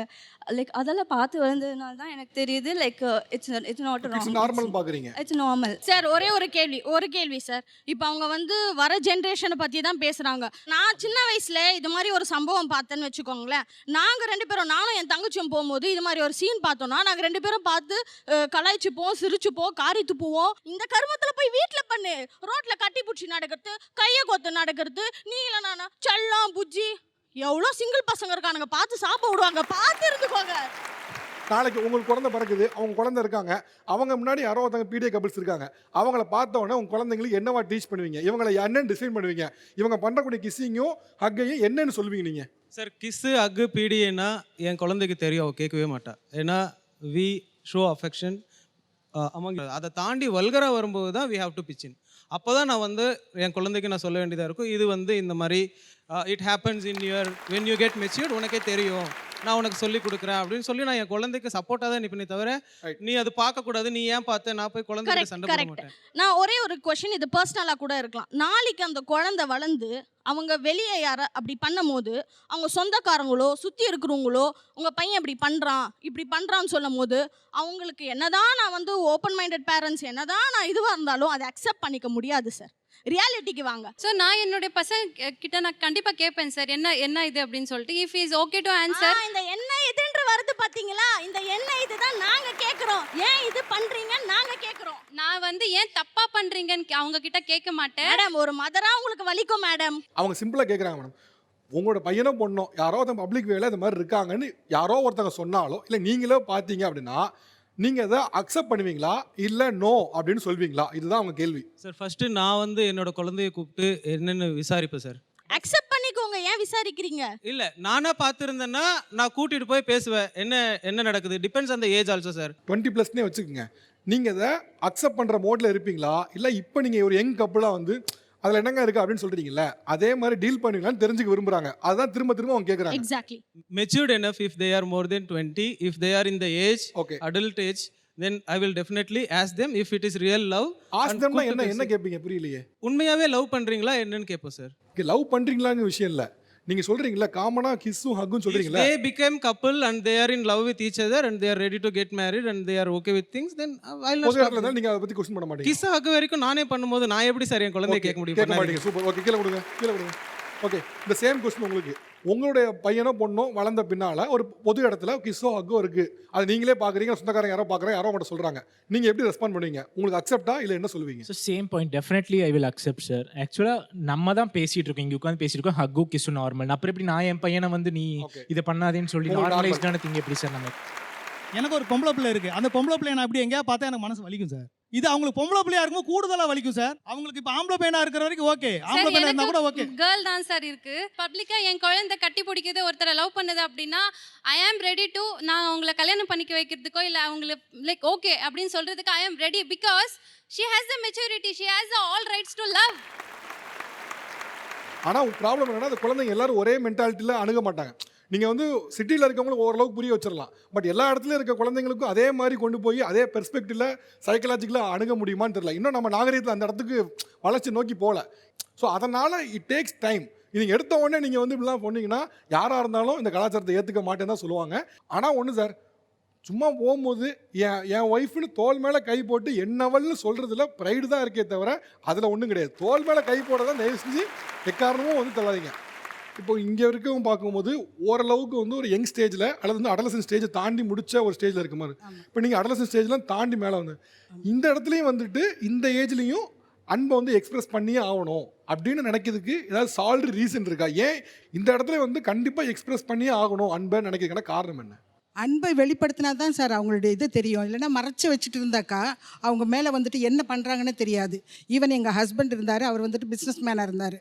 லைக் அதெல்லாம் பார்த்து வளர்ந்ததுனால தான் எனக்கு தெரியுது லைக் இட்ஸ் நாட் நார்மல் பார்க்குறீங்க. It's normal. சார் ஒரே ஒரு கேள்வி சார். இப்போ அவங்க வந்து வர ஜென்ரேஷனை பற்றி தான் பேசுகிறாங்க. நான் சின்ன வயசில் இது மாதிரி ஒரு சம்பவம் பார்த்தேன்னு வச்சுக்கோங்களேன். நாங்கள் 2 பேரும், நானும் என் தங்கச்சியும் போகும்போது இது மாதிரி ஒரு சீன் பார்த்தோன்னா நாங்கள் 2 பேரும் பார்த்து கலாய்ச்சிப்போம், சிரிச்சுப்போம், காரி துப்புவோம். இந்த கருமத்தில் போய் வீட்டில் பண்ணு, ரோட்டில் கட்டி பிடிச்சி நடக்கிறது, கையை கொத்து நடக்கிறது, நீ இல்லை நானா செல்லம் புஜ்ஜி, எவ்வளோ சிங்கிள் பசங்க இருக்கானுங்க, பார்த்து சாப்பிட விடுவாங்க, பார்த்து இருந்துக்கோங்க. நாளைக்கு உங்களுக்கு குழந்தை பிறக்குது, அவங்க குழந்தை இருக்காங்க, அவங்க முன்னாடி யாரோ ஒருத்தங்க பிடிஏ கபிள்ஸ் இருக்காங்க, அவங்கள பார்த்த உடனே உங்கள் குழந்தைங்களுக்கு என்னவா டீச் பண்ணுவீங்க? இவங்களை என்னன்னு டிசைன் பண்ணுவீங்க? இவங்க பண்ணுறக்கூடிய கிஸ்ஸிங்கும் ஹக்கையும் என்னன்னு சொல்லுவீங்க நீங்கள்? சார் கிஸ்ஸு ஹக்கு பிடிஏன்னா என் குழந்தைக்கு தெரியும், அவள் கேட்கவே மாட்டா. ஏன்னா வி ஷோ அஃபெக்ஷன் அவங்க அதை தாண்டி வல்கராக வரும்போது தான் வி ஹாவ் டு பிச்சின். அப்போ தான் நான் வந்து என் குழந்தைக்கு நான் சொல்ல வேண்டியதாக இருக்கும், இது வந்து இந்த மாதிரி it happens in your when you get matured, உனக்கே தெரியும், நான் உனக்கு சொல்லி கொடுக்குறேன் அப்படின்னு சொல்லி நான் என் குழந்தைக்கு சப்போர்ட்டாக தான் நிற்பனே தவிர நீ அது பார்க்கக்கூடாது, நீ ஏன் பார்த்த, நான் போய் குழந்தைக்கு சண்டை போட மாட்டேன். நான் ஒரே ஒரு கொஷின், இது பர்சனலாக கூட இருக்கலாம். நாளைக்கு அந்த குழந்தை வளர்ந்து அவங்க வெளியே யார அப்படி பண்ணும் போது அவங்க சொந்தக்காரங்களோ சுற்றி இருக்கிறவங்களோ உங்கள் பையன் இப்படி பண்ணுறான்னு சொல்லும் போது அவங்களுக்கு என்னதான் நான் வந்து ஓப்பன் மைண்டட் பேரண்ட்ஸ் என்னதான் நான் இதுவாக இருந்தாலும் அதை அக்செப்ட் பண்ணிக்க முடியாது சார். ரியாலிட்டிக்கு வாங்க. ஸோ நான் என்னுடைய பசங்க கிட்ட நான் கண்டிப்பாக கேட்பேன் சார், என்ன இது அப்படின்னு சொல்லிட்டு. If is okay to answer. இந்த என்ன இதுன்ற வருது பார்த்தீங்களா, இந்த என்ன இதுதான் நாங்கள் கேட்குறோம், ஏன் இது பண்ணுறீங்கன்னு நாங்கள் கேட்குறோம். நான் வந்து ஏன் தப்பாக பண்ணுறீங்கன்னு அவங்க கிட்ட கேட்க மாட்டேன் மேடம். ஒரு மதராக உங்களுக்கு வலிக்கும் மேடம். அவங்க சிம்பிளாக கேட்குறாங்க மேடம், உங்களோட பையனோ பொண்ணோ யாரோ ஒருத்தங்க பப்ளிக் வேலை இந்த மாதிரி இருக்காங்கன்னு யாரோ ஒருத்தங்க சொன்னாலோ இல்லை நீங்களே பார்த்தீங்க அப்படின்னா நீங்கள் அதை அக்செப்ட் பண்ணுவீங்களா இல்லை நோ அப்படின்னு சொல்வீங்களா? இதுதான் அவங்க கேள்வி சார். ஃபஸ்ட்டு நான் வந்து என்னோட குழந்தைய கூப்பிட்டு என்னென்னு விசாரிப்பேன் சார். அக்செப்ட் பண்ணிக்கோங்க, ஏன் விசாரிக்கிறீங்க? இல்லை நானாக பார்த்துருந்தேன்னா நான் கூட்டிகிட்டு போய் பேசுவேன், என்ன நடக்குது. Depends on the age also sir. 20+ வச்சுக்கோங்க. நீங்கள் அதை அக்செப்ட் பண்ணுற மோடில் இருப்பீங்களா இல்லை இப்போ நீங்கள் ஒரு யங் கப்புளாக வந்து அதில் என்னங்க இருக்குது அப்படின்னு சொல்கிறீங்கல்ல, அதே மாதிரி டீல் பண்ணுவீங்களான்னு தெரிஞ்சுக்க விரும்புகிறாங்க. அதுதான் திரும்ப அவங்க கேட்குறாங்க. Exactly. Matured enough if they are more than 20, if they are in the age, adult age, then I will definitely ask them if it is real love. Ask them என்ன கேட்பீங்க? புரியலையே. உண்மையாவே லவ் பண்றீங்களா என்னன்னு கேட்போம் சார். லவ் பண்றீங்களாங்க விஷயம் இல்லை, நீங்க சொல்றீங்களா காமனா கிஸ்ஸும் ஹக்கும் சொல்றீங்களா? They become couple and they are in love with each other and they are ready to get married and they are okay with things, then I'll not stop them. நீங்க அத பத்தி क्वेश्चन பண்ண மாட்டீங்க. கிஸ் ஹக் வரைக்கும் நானே பண்ணும்போது நான் எப்படி சார் என் குழந்தையை கேட்க முடியும்? கேட்க மாட்டீங்க. சூப்பர். ஓகே, கீழ கொடுங்க. ஓகே, இந்த சேம் क्वेश्चन உங்களுக்கு. உங்களுடைய பையனோ பொண்ணோ வளர்ந்த பின்னால ஒரு பொது இடத்துல கிஸ்ஸோ ஹக்கோ இருக்கு, அது நீங்களே பாக்குறீங்க, சொந்தக்காரங்க யாரோ பாக்குறாங்க, யாரோ மட்டும் சொல்றாங்க, நீங்க எப்படி ரெஸ்பாண்ட் பண்ணுவீங்க? உங்களுக்கு அக்செப்டா இல்ல என்ன சொல்லுவீங்க? So same point, definitely I will accept sir. ஆக்சுவலாக நம்ம தான் பேசிட்டு இருக்கோம், இங்கே உட்காந்து பேசிட்டு இருக்கோம், ஹக்கு கிஸ்ஸு நார்மல். அப்புறம் எப்படி நான் என் பையனை வந்து நீ இதை பண்ணாதேன்னு சொல்லி நார்மலைஸ்டான திங் எப்படி சார்? நம்ம எனக்கு ஒரு பொம்பளை பிள்ளை இருக்கு, அந்த பொம்பளை பிள்ளைய நான் அப்படி எங்கேயா பார்த்தா எனக்கு மனசு வலிக்கும் சார். இது அவங்களுக்கு பொம்பளை பிள்ளையா இருக்கும் கூடுதலா வலிக்கும் சார். அவங்களுக்கு இப்ப ஆம்பளை பையனா இருக்கிற வரைக்கும் ஓகே, ஆம்பளை பையனா இருந்தா கூட ஓகே. கேர்ள் தான் சார் இருக்கு. பப்ளிக்கா என் குழந்தை கட்டி பிடிக்குது, ஒருத்தரை லவ் பண்ணுது அப்படின்னா ஐ ஆம் ரெடி டு, நான் அவங்களை கல்யாணம் பண்ணிக்க வைக்கிறதுக்கோ இல்லை அவங்களை லைக் ஓகே அப்படின்னு சொல்றதுக்கு I am ready, because she has the maturity, she has the all rights to love. ஆனா ப்ராப்ளம் என்னன்னா அந்த குழந்தைங்க எல்லாரும் ஒரே மென்டாலிட்டியில அணுக மாட்டாங்க. நீங்கள் வந்து சிட்டியில் இருக்கவங்களுக்கு ஓரளவுக்கு புரிய வச்சிடலாம். பட் எல்லா இடத்துலையும் இருக்க குழந்தைங்களுக்கும் அதே மாதிரி கொண்டு போய் அதே பெர்ஸ்பெக்டிவில் சைக்கலாஜிக்கலாக அணுக முடியுமான்னு தெரியல. இன்னும் நம்ம நாகரீகத்தில் அந்த இடத்துக்கு வளர்ச்சி நோக்கி போகல. ஸோ அதனால் இட் டேக்ஸ் டைம். இது எடுத்த உடனே நீங்கள் வந்து இப்படிலாம் சொன்னீங்கன்னா யாராக இருந்தாலும் இந்த கலாச்சாரத்தை ஏற்றுக்க மாட்டேன்னு தான் சொல்லுவாங்க. ஆனால் ஒன்று சார், சும்மா போகும்போது என் ஒய்ஃப்னு தோல் மேலே கை போட்டு என்னவல்னு சொல்கிறதுல ப்ரைடு தான் இருக்கே தவிர அதில் ஒன்றும் கிடையாது. தோல் மேலே கை போட தான் தயவு செஞ்சு எக்காரணமும் வந்து தள்ளாதீங்க. இப்போ இங்கே இருக்கவும் பார்க்கும்போது ஓரளவுக்கு வந்து ஒரு யங் ஸ்டேஜில் அல்லது வந்து அடலசன் ஸ்டேஜை தாண்டி முடிச்ச ஒரு ஸ்டேஜில் இருக்க மாதிரி. இப்போ நீங்கள் அடலசன் ஸ்டேஜ்லாம் தாண்டி மேலே வந்து இந்த இடத்துலையும் வந்துட்டு இந்த ஏஜ்லேயும் அன்பை வந்து எக்ஸ்பிரஸ் பண்ணியே ஆகணும் அப்படின்னு நினைக்கிறதுக்கு ஏதாவது சால்டு ரீசன் இருக்கா? ஏன் இந்த இடத்துல வந்து கண்டிப்பாக எக்ஸ்பிரஸ் பண்ணியே ஆகணும் அன்பை நினைக்கிறதுக்கான காரணம் என்ன? அன்பை வெளிப்படுத்தினா தான் சார் அவங்களுடைய இது தெரியும். இல்லைன்னா மறைச்சி வச்சுட்டு இருந்தாக்கா அவங்க மேலே வந்துட்டு என்ன பண்ணுறாங்கன்னு தெரியாது. ஈவன் எங்கள் ஹஸ்பண்ட் இருந்தார், அவர் வந்துட்டு பிஸ்னஸ் மேனாக இருந்தார்.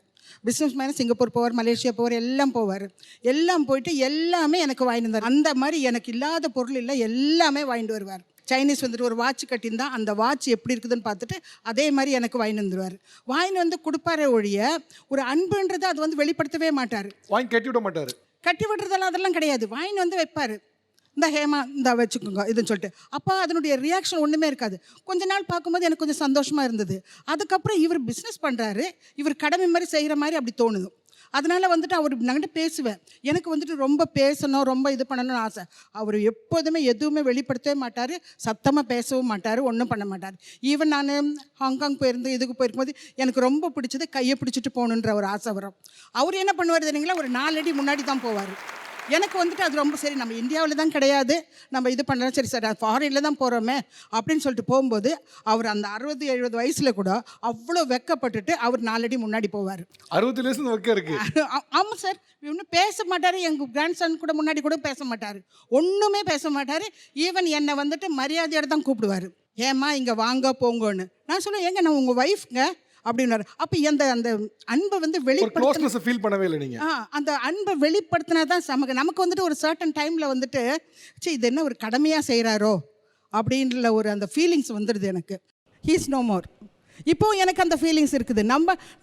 பிஸ்னஸ் மேனாக சிங்கப்பூர் போவார், மலேசியா போவார், எல்லாம் போவார். எல்லாம் போயிட்டு எல்லாமே எனக்கு வாங்கிட்டு வந்தார். அந்த மாதிரி எனக்கு இல்லாத பொருள் இல்லை, எல்லாமே வாங்கிட்டு வருவார். சைனீஸ் வந்துட்டு ஒரு வாட்ச் கட்டியிருந்தா அந்த வாட்ச் எப்படி இருக்குதுன்னு பார்த்துட்டு அதே மாதிரி எனக்கு வாங்கிட்டு வந்துடுவார். வாங்கிட்டு வந்து கொடுப்பாரே ஒழிய ஒரு அன்புன்றது அது வந்து வெளிப்படுத்தவே மாட்டார். வாங்கி கட்டி விட மாட்டார். கட்டி விடுறதெல்லாம் அதெல்லாம் கிடையாது. வாங்கிட்டு வந்து வைப்பார். இந்த ஹேமா இந்த வச்சுக்கோங்க இதுன்னு சொல்லிட்டு. அப்போ அதனுடைய ரியாக்ஷன் ஒன்றுமே இருக்காது. கொஞ்ச நாள் பார்க்கும்போது எனக்கு கொஞ்சம் சந்தோஷமாக இருந்தது. அதுக்கப்புறம் இவர் பிஸ்னஸ் பண்ணுறாரு, இவர் கடமை மாதிரி செய்கிற மாதிரி அப்படி தோணுது. அதனால் வந்துட்டு அவர் நாங்கிட்ட பேசுவேன். எனக்கு வந்துட்டு ரொம்ப பேசணும், ரொம்ப இது பண்ணணும்னு ஆசை. அவர் எப்போதுமே எதுவுமே வெளிப்படுத்தவே மாட்டார், சத்தமாக பேசவும் மாட்டார், ஒன்றும் பண்ண மாட்டார். ஈவன் நான் ஹாங்காங் போயிருந்து இதுக்கு போயிருக்கும்போது எனக்கு ரொம்ப பிடிச்சது கையை பிடிச்சிட்டு போகணுன்ற ஒரு ஆசை வரும். அவர் என்ன பண்ணுவார் தெரியுங்களா, ஒரு 4 அடி முன்னாடி தான் போவார். எனக்கு வந்துட்டு அது ரொம்ப சரி, நம்ம இந்தியாவில் தான் கிடையாது, நம்ம இது பண்ணலாம், சரி சார் ஃபாரினில் தான் போகிறோமே அப்படின்னு சொல்லிட்டு போகும்போது அவர் அந்த 60-70 வயசில் கூட அவ்வளோ வெக்கப்பட்டுட்டு அவர் 4 அடி முன்னாடி போவார். 60 வயசு வெக்க இருக்கு. ஆமாம் சார், இன்னும் பேச மாட்டார். எங்கள் கிராண்ட் சன் கூட முன்னாடி கூட பேச மாட்டார், ஒன்றுமே பேச மாட்டார். ஈவன் என்னை வந்துட்டு மரியாதையோடு தான் கூப்பிடுவார். ஏம்மா இங்கே வாங்க போங்கன்னு. நான் சொல்லுவேன், ஏங்க நான் உங்கள் ஒய்ஃப்ங்க அப்படின்னாரு. அப்போ அந்த அன்பை வந்து வெளிப்படுத்த ஃபீல் பண்ணவே இல்லை நீங்கள். அந்த அன்பை வெளிப்படுத்தினா தான் நமக்கு வந்துட்டு ஒரு சர்டன் டைமில் வந்துட்டு சரி இது என்ன ஒரு கடமையாக செய்கிறாரோ அப்படின்ற ஒரு அந்த ஃபீலிங்ஸ் வந்துடுது எனக்கு. He's no more. இப்போது எனக்கு அந்த ஃபீலிங்ஸ் இருக்குது.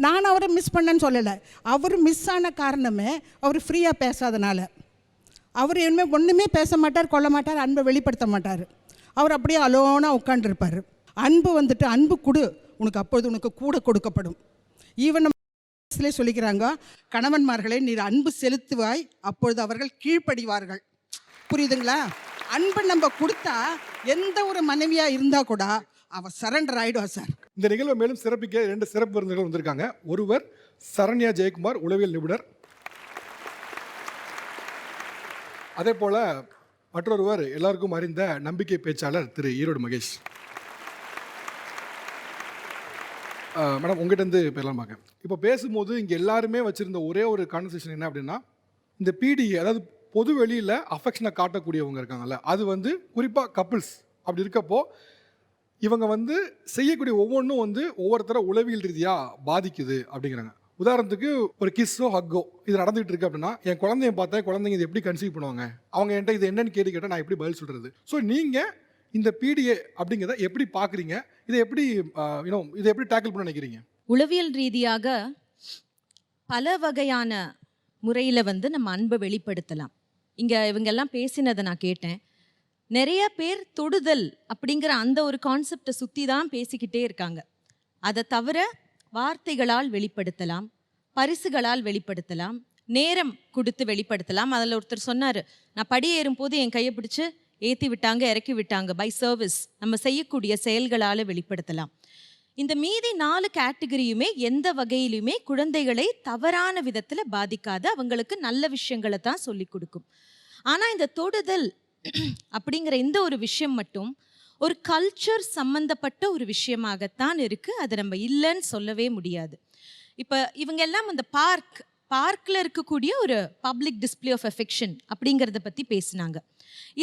நான் அவரை மிஸ் பண்ணேன்னு சொல்லலை. அவர் மிஸ் ஆன காரணமே அவர் ஃப்ரீயாக பேசாதனால. அவர் இனிமேல் ஒன்றுமே பேச மாட்டார், கொள்ள மாட்டார், அன்பை வெளிப்படுத்த மாட்டார். அவர் அப்படியே அலோனாக உட்காண்டிருப்பார். அன்பு வந்துட்டு அன்பு கொடு, உனக்கு அப்பொழுது உனக்கு கூட கொடுக்கப்படும். ஈவன் நம்ம சொல்லிக்கிறாங்க, கணவன்மார்களே நீர் அன்பு செலுத்துவாய் அப்பொழுது அவர்கள் கீழ்ப்படிவார்கள். புரியுதுங்களா? அன்பை நம்ம கொடுத்தா எந்த ஒரு மனைவியாக இருந்தால் கூட அவள் சரண்டர் ஆகிடுவா சார். இந்த நிகழ்வை மேலும் சிறப்பிக்க 2 சிறப்பு விருந்தினர்கள் வந்திருக்காங்க. ஒருவர் சரண்யா ஜெயக்குமார், உளவியல் நிபுணர். அதே போல் மற்றொருவர் எல்லாருக்கும் அறிந்த நம்பிக்கை பேச்சாளர் திரு ஈரோடு மகேஷ். மேடம் உங்கள்கிட்ட பேரலாம் பார்க்க. இப்போ பேசும்போது இங்கே எல்லாருமே வச்சுருந்த ஒரே ஒரு கான்வர்சேஷன் என்ன அப்படின்னா, இந்த பிடிஏ அதாவது பொது வெளியில் அஃபெக்ஷனை காட்டக்கூடியவங்க இருக்காங்கல்ல, அது வந்து குறிப்பாக கப்புள்ஸ் அப்படி இருக்கப்போ இவங்க வந்து செய்யக்கூடிய ஒவ்வொன்றும் வந்து ஒவ்வொருத்தரை உளவியல் ரீதியாக பாதிக்குது அப்படிங்கிறாங்க. உதாரணத்துக்கு ஒரு கிஸ்ஸோ ஹக்கோ இது நடந்துகிட்டு இருக்கு அப்படின்னா, என் குழந்தைய பார்த்தா குழந்தைங்க இது எப்படி கன்சீவ் பண்ணுவாங்க, அவங்க என்கிட்ட இது என்னன்னு கேட்டால் நான் எப்படி பதில் சொல்கிறது. ஸோ நீங்கள் இந்த பிடிஏ அப்படிங்கிறத எப்படி பார்க்குறீங்க, இதை எப்படி இதை எப்படி டேக்கிள் பண்ண நினைக்கிறீங்க? உளவியல் ரீதியாக பல வகையான முறையில் வந்து நம்ம அன்பை வெளிப்படுத்தலாம். இங்கே இவங்கெல்லாம் பேசினதை நான் கேட்டேன். நிறைய பேர் தொடுதல் அப்படிங்கிற அந்த ஒரு கான்செப்டை சுற்றி தான் பேசிக்கிட்டே இருக்காங்க. அதை தவிர வார்த்தைகளால் வெளிப்படுத்தலாம், பரிசுகளால் வெளிப்படுத்தலாம், நேரம் கொடுத்து வெளிப்படுத்தலாம். அதில் ஒருத்தர் சொன்னார், நான் படி ஏறும்போது என் கையை பிடிச்சி ஏற்றி விட்டாங்க, இறக்கி விட்டாங்க. பை சர்வீஸ் நம்ம செய்யக்கூடிய செயல்களால் வெளிப்படுத்தலாம். இந்த மீதி 4 கேட்டகரியுமே எந்த வகையிலுமே குழந்தைகளை தவறான விதத்தில் பாதிக்காது, அவங்களுக்கு நல்ல விஷயங்களை தான் சொல்லி கொடுக்கும். ஆனால் இந்த தொடுதல் அப்படிங்கிற இந்த ஒரு விஷயம் மட்டும் ஒரு கல்ச்சர் சம்பந்தப்பட்ட ஒரு விஷயமாகத்தான் இருக்குது. அதை நம்ம இல்லைன்னு சொல்லவே முடியாது. இப்போ இவங்க எல்லாம் அந்த பார்க்கில் இருக்கக்கூடிய ஒரு பப்ளிக் டிஸ்பிளே ஆஃப் அஃபெக்ஷன் அப்படிங்கிறத பற்றி பேசினாங்க.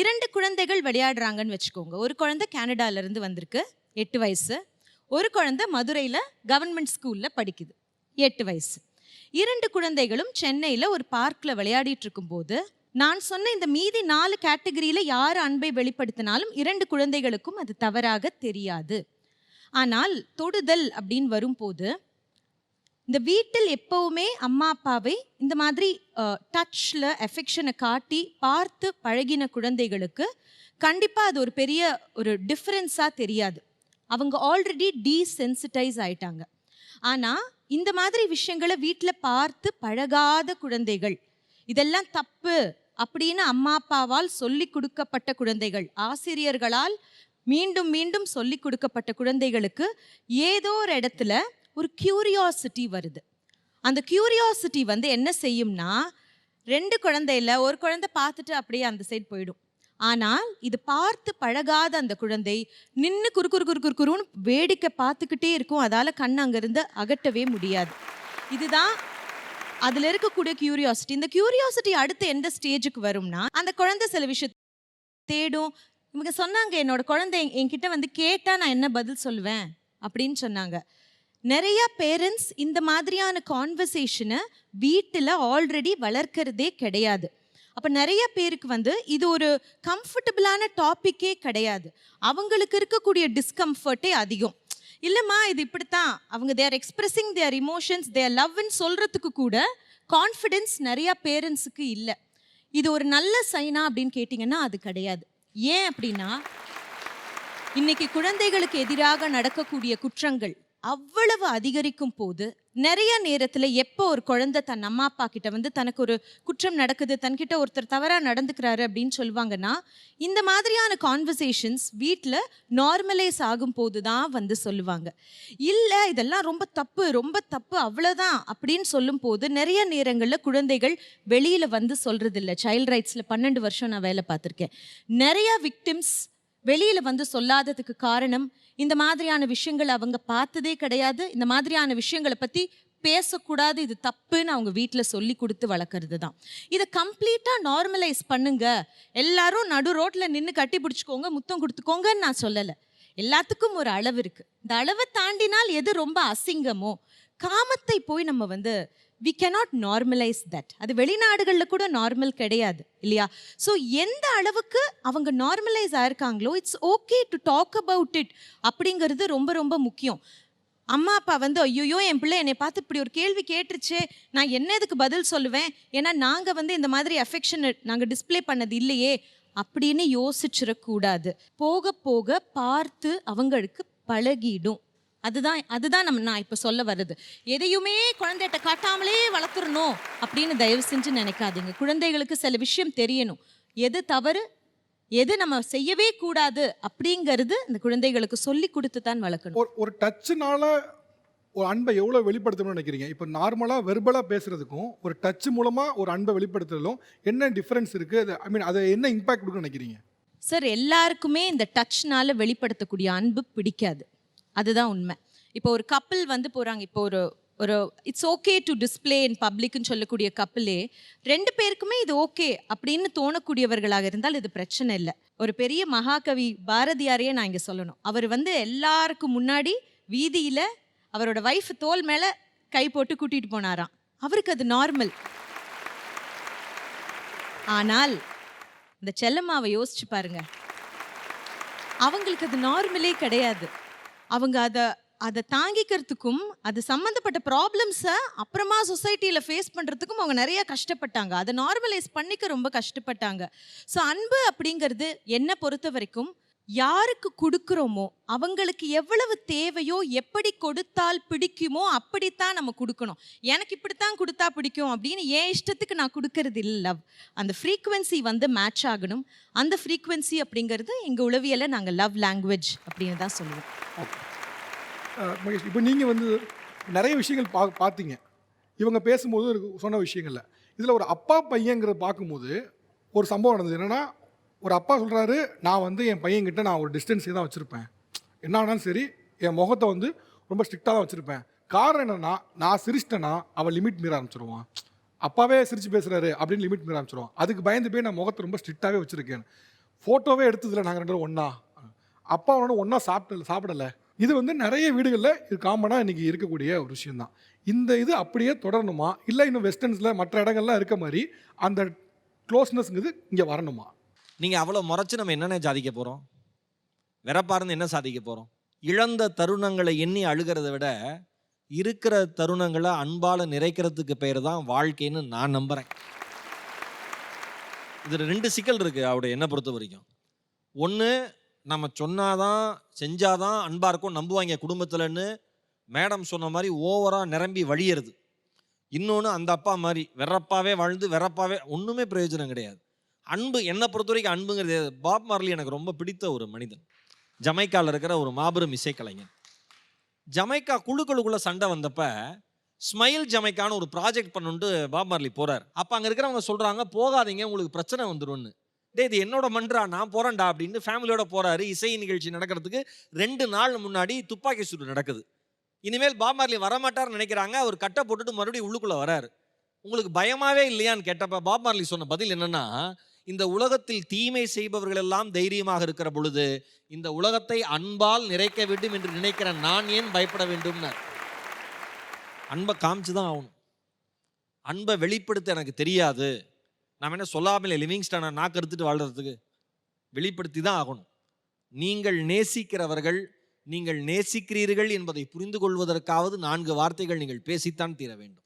2 குழந்தைகள் விளையாடுறாங்கன்னு வச்சுக்கோங்க. ஒரு குழந்தை கனடாலேருந்து வந்திருக்கு, 8 வயசு. ஒரு குழந்தை மதுரையில் கவர்மெண்ட் ஸ்கூலில் படிக்குது, 8 வயசு. 2 குழந்தைகளும் சென்னையில் ஒரு பார்க்கில் விளையாடிட்டு இருக்கும்போது நான் சொன்ன இந்த மீதி 4 கேட்டகரியில் யார் அன்பை வெளிப்படுத்தினாலும் 2 குழந்தைகளுக்கும் அது தவறாக தெரியாது. ஆனால் தொடுதல் அப்படின்னு வரும்போது இந்த வீட்டில் எப்பவுமே அம்மா அப்பாவை இந்த மாதிரி டச்சில் எஃபெக்ஷனை காட்டி பார்த்து பழகின குழந்தைகளுக்கு கண்டிப்பாக அது ஒரு பெரிய ஒரு டிஃப்ரென்ஸாக தெரியாது. அவங்க ஆல்ரெடி டீசென்சிட்டைஸ் ஆயிட்டாங்க. ஆனால் இந்த மாதிரி விஷயங்களை வீட்டில் பார்த்து பழகாத குழந்தைகள், இதெல்லாம் தப்பு அப்படின்னு அம்மா அப்பாவால் சொல்லி கொடுக்கப்பட்ட குழந்தைகள், ஆசிரியர்களால் மீண்டும் மீண்டும் சொல்லி கொடுக்கப்பட்ட குழந்தைகளுக்கு ஏதோ ஒரு இடத்துல ஒரு கியூரியாசிட்டி வருது. அந்த கியூரியாசிட்டி வந்து என்ன செய்யும்னா, 2 குழந்தையில ஒரு குழந்தை பார்த்துட்டு அப்படியே அந்த சைடு போயிடும். ஆனால் இது பார்த்து பழகாத அந்த குழந்தை நின்று குறுன்னு வேடிக்கை பார்த்துக்கிட்டே இருக்கும். அதால் கண் அங்கேருந்து அகற்றவே முடியாது. இதுதான் அதில் இருக்கக்கூடிய கியூரியாசிட்டி. இந்த கியூரியாசிட்டி அடுத்து எந்த ஸ்டேஜுக்கு வரும்னா, அந்த குழந்தை சில விஷயம் தேடும். இவங்க சொன்னாங்க, என்னோட குழந்தை என்கிட்ட வந்து கேட்டால் நான் என்ன பதில் சொல்லுவேன் அப்படின்னு சொன்னாங்க. நிறைய பேரண்ட்ஸ் இந்த மாதிரியான கான்வர்சேஷனை வீட்டில் ஆல்ரெடி வளர்க்கறதே கிடையாது. அப்போ நிறைய பேருக்கு வந்து இது ஒரு கம்ஃபர்டபுளான டாப்பிக்கே கிடையாது. அவங்களுக்கு இருக்கக்கூடிய டிஸ்கம்ஃபர்ட்டே அதிகம். இல்லைம்மா இது இப்படித்தான், அவங்க தேர் எக்ஸ்பிரஸிங் தேர் இமோஷன்ஸ், தேர் லவ்னு சொல்கிறதுக்கு கூட கான்ஃபிடென்ஸ் நிறையா பேரண்ட்ஸுக்கு இல்லை. இது ஒரு நல்ல சைனா அப்படின்னு கேட்டிங்கன்னா அது கிடையாது. ஏன் அப்படின்னா, இன்னைக்கு குழந்தைகளுக்கு எதிராக நடக்கக்கூடிய குற்றங்கள் அவ்வளவு அதிகரிக்கும் போது நிறைய நேரத்தில் எப்போ ஒரு குழந்தை தன் அம்மா அப்பா கிட்ட வந்து தனக்கு ஒரு குற்றம் நடக்குது, தன்கிட்ட ஒருத்தர் தவறாக நடந்துக்கிறாரு அப்படின்னு சொல்லுவாங்கன்னா, இந்த மாதிரியான கான்வர்சேஷன்ஸ் வீட்டில் நார்மலைஸ் ஆகும் போது தான் வந்து சொல்லுவாங்க. இல்லை இதெல்லாம் ரொம்ப தப்பு அவ்வளோதான் அப்படின்னு சொல்லும் போது நிறைய நேரங்களில் குழந்தைகள் வெளியில் வந்து சொல்கிறதில்ல. சைல்ட் ரைட்ஸில் 12 வருஷம் நான் வேலை பார்த்துருக்கேன். நிறையா விக்டிம்ஸ் வெளியில் வந்து சொல்லாததுக்கு காரணம், இந்த மாதிரியான விஷயங்கள் அவங்க பார்த்ததே கிடையாது. இந்த மாதிரியான விஷயங்களை பற்றி பேசக்கூடாது, இது தப்புன்னு அவங்க வீட்டில் சொல்லி கொடுத்து வளர்க்குறது தான். இதை கம்ப்ளீட்டாக நார்மலைஸ் பண்ணுங்க, எல்லாரும் நடு ரோட்டில் நின்று கட்டி பிடிச்சிக்கோங்க, முத்தம் கொடுத்துக்கோங்கன்னு நான் சொல்லலை. எல்லாத்துக்கும் ஒரு அளவு இருக்குது. இந்த அளவை தாண்டினால் எது ரொம்ப அசிங்கமோ, காமத்தை போய் நம்ம வந்து we cannot normalize that. அது வெளிநாடுகளில் கூட நார்மல் கிடையாது இல்லையா? ஸோ எந்த அளவுக்கு அவங்க நார்மலைஸ் ஆயிருக்காங்களோ, it's okay to talk about it அப்படிங்கிறது ரொம்ப ரொம்ப முக்கியம். அம்மா அப்பா வந்து ஐயோ என் பிள்ளை என்னை பார்த்து இப்படி ஒரு கேள்வி கேட்டுருச்சே, நான் என்ன இதுக்கு பதில் சொல்லுவேன், ஏன்னா நாங்கள் வந்து இந்த மாதிரி அஃபெக்ஷனை நாங்கள் டிஸ்பிளே பண்ணது இல்லையே அப்படின்னு யோசிச்சிடக்கூடாது. போக போக பார்த்து அவங்களுக்கு பழகிடும். அதுதான் நான் இப்போ சொல்ல வர்றது. எதையுமே குழந்தைகிட்ட காட்டாமலே வளர்த்துடணும் அப்படின்னு தயவு செஞ்சு நினைக்காதீங்க. குழந்தைகளுக்கு சில விஷயம் தெரியணும், எது தவறு எது நம்ம செய்யவே கூடாது அப்படிங்கிறது இந்த குழந்தைகளுக்கு சொல்லி கொடுத்து தான் வளர்க்கணும். ஒரு டச்சுனால ஒரு அன்பை எவ்வளோ வெளிப்படுத்தணும்னு நினைக்கிறீங்க? இப்போ நார்மலாக வெர்பலாக பேசுறதுக்கும் ஒரு டச் மூலமாக ஒரு அன்பை வெளிப்படுத்துறதும் என்ன டிஃப்ரென்ஸ் இருக்குது? ஐ மீன் அதை என்ன இம்பாக்ட் கொடுக்குன்னு நினைக்கிறீங்க? சார், எல்லாருக்குமே இந்த டச்னால வெளிப்படுத்தக்கூடிய அன்பு பிடிக்காது, அதுதான் உண்மை. இப்போ ஒரு கப்பிள் வந்து போகிறாங்க, இப்போ ஒரு it's okay to display in பப்ளிக்னு சொல்லக்கூடிய கப்பிளே 2 பேருக்குமே இது ஓகே அப்படின்னு தோணக்கூடியவர்களாக இருந்தால் இது பிரச்சனை இல்லை. ஒரு பெரிய மகாகவி பாரதியாரையே நான் இங்கே சொல்லணும். அவர் வந்து எல்லாருக்கும் முன்னாடி வீதியில் அவரோட வைஃப் தோல் மேலே கை போட்டு கூட்டிகிட்டு போனாராம். அவருக்கு அது நார்மல். ஆனால் இந்த செல்லம்மாவை யோசிச்சு பாருங்க, அவங்களுக்கு அது நார்மலே கிடையாது. அவங்க அதை தாங்கிக்கிறதுக்கும் அது சம்மந்தப்பட்ட ப்ராப்ளம்ஸை அப்புறமா சொசைட்டியில் ஃபேஸ் பண்ணுறதுக்கும் அவங்க நிறைய கஷ்டப்பட்டாங்க. அதை நார்மலைஸ் பண்ணிக்க ரொம்ப கஷ்டப்பட்டாங்க. ஸோ அன்பு அப்படிங்கிறது என்னை பொறுத்த வரைக்கும் யாருக்கு கொடுக்குறோமோ அவங்களுக்கு எவ்வளவு தேவையோ, எப்படி கொடுத்தால் பிடிக்குமோ அப்படித்தான் நம்ம கொடுக்கணும். எனக்கு இப்படித்தான் கொடுத்தா பிடிக்கும் அப்படின்னு என் இஷ்டத்துக்கு நான் கொடுக்கறது இல்லை. லவ் அந்த ஃப்ரீக்குவென்சி வந்து மேட்ச் ஆகணும். அந்த ஃப்ரீக்குவென்சி அப்படிங்கிறது எங்கள் உளவியலை நாங்கள் லவ் லாங்குவேஜ் அப்படின்னு தான் சொல்லுவோம். மகேஷ், இப்போ நீங்கள் வந்து நிறைய விஷயங்கள் பார்த்தீங்க, இவங்க பேசும்போது சொன்ன விஷயங்கள்ல இதில் ஒரு அப்பா பையங்கிறத பார்க்கும்போது ஒரு சம்பவம் நடந்தது. என்னென்னா, ஒரு அப்பா சொல்கிறாரு, நான் வந்து என் பையன்கிட்ட நான் ஒரு டிஸ்டன்ஸே தான் வச்சுருப்பேன், என்ன ஆனாலும் சரி என் முகத்தை வந்து ரொம்ப ஸ்ட்ரிக்டாக தான் வச்சுருப்பேன். காரணம் என்னென்னா, நான் சிரிச்சிட்டேன்னா அவன் லிமிட் மீற ஆரம்பிச்சிருவான், அப்பாவே சிரித்து பேசுகிறாரு அப்படின்னு லிமிட் மீற ஆரம்பிச்சிருவான். அதுக்கு பயந்து போய் நான் முகத்தை ரொம்ப ஸ்ட்ரிக்டாகவே வச்சுருக்கேன். ஃபோட்டோவே எடுத்ததில்லை நாங்கள் 2 பேரும் ஒன்றா, அப்பா அவனோட ஒன்றா சாப்பிடலை. இது வந்து நிறைய வீடுகளில் இது காமனாக இன்றைக்கி இருக்கக்கூடிய ஒரு விஷயந்தான். இந்த இது அப்படியே தொடரணுமா, இல்லை இன்னும் வெஸ்டர்ன்ஸில் மற்ற இடங்கள்லாம் இருக்க மாதிரி அந்த க்ளோஸ்னஸ்ங்கிறது இங்கே வரணுமா? நீங்கள் அவ்வளோ முறைச்சி நம்ம என்னென்ன சாதிக்க போகிறோம்? வெறப்பார்ந்து என்ன சாதிக்க போகிறோம்? இழந்த தருணங்களை எண்ணி அழுகிறத விட இருக்கிற தருணங்களை அன்பால் நிறைக்கிறதுக்கு பேர் தான் வாழ்க்கைன்னு நான் நம்புகிறேன். இதில் 2 சிக்கல் இருக்குது அவருடைய என்னை பொறுத்த வரைக்கும். ஒன்று, நம்ம சொன்னாதான் செஞ்சாதான் அன்பாக இருக்கும் நம்புவாங்க குடும்பத்தில்னு மேடம் சொன்ன மாதிரி ஓவராக நிரம்பி வழியிறது. இன்னொன்று, அந்த அப்பா மாதிரி வெறப்பாவே வாழ்ந்து வெறப்பாவே ஒன்றுமே பிரயோஜனம் கிடையாது. அன்பு என்னை பொறுத்த வரைக்கும் அன்புங்கிறது, பாப் மார்லி எனக்கு ரொம்ப பிடித்த ஒரு மனிதன். ஜமைக்காவில் இருக்கிற ஒரு மாபெரும் இசைக்கலைஞன். ஜமைக்கா குழுக்களுக்குள்ளே சண்டை வந்தப்ப ஸ்மைல் ஜமைக்கான ஒரு ப்ராஜெக்ட் பண்ணுன்ட்டு பாப் மார்லி போகிறார். அப்போ அங்கே இருக்கிறவங்க சொல்கிறாங்க, போகாதீங்க உங்களுக்கு பிரச்சனை வந்துடும்னு. இது என்னோட மன்றா, நான் போகிறேன்டா அப்படின்னு ஃபேமிலியோட போகிறாரு. இசை நிகழ்ச்சி நடக்கிறதுக்கு 2 நாள் முன்னாடி துப்பாக்கி சூடு நடக்குது. இனிமேல் பாப் மார்லி வரமாட்டார்னு நினைக்கிறாங்க. அவர் கட்டை போட்டுட்டு மறுபடியும் உள்ளுக்குள்ளே வராரு. உங்களுக்கு பயமாவே இல்லையான்னு கேட்டப்ப பாப் மார்லி சொன்ன பதில் என்னன்னா, இந்த உலகத்தில் தீமை செய்பவர்கள் எல்லாம் தைரியமாக இருக்கிற பொழுது இந்த உலகத்தை அன்பால் நிறைக்க வேண்டும் என்று நினைக்கிற நான் ஏன் பயப்பட வேண்டும்னு. அன்பை காமிச்சு தான் ஆகணும். அன்பை வெளிப்படுத்த எனக்கு தெரியாது. நாம் என்ன சொல்லாமலே லிவிங்ஸ்டனை நாக்கு எடுத்துட்டு வாழ்றதுக்கு வெளிப்படுத்தி தான் ஆகணும். நீங்கள் நேசிக்கிறவர்கள் நீங்கள் நேசிக்கிறீர்கள் என்பதை புரிந்து கொள்வதற்காவது 4 வார்த்தைகள் நீங்கள் பேசித்தான் தீர வேண்டும்.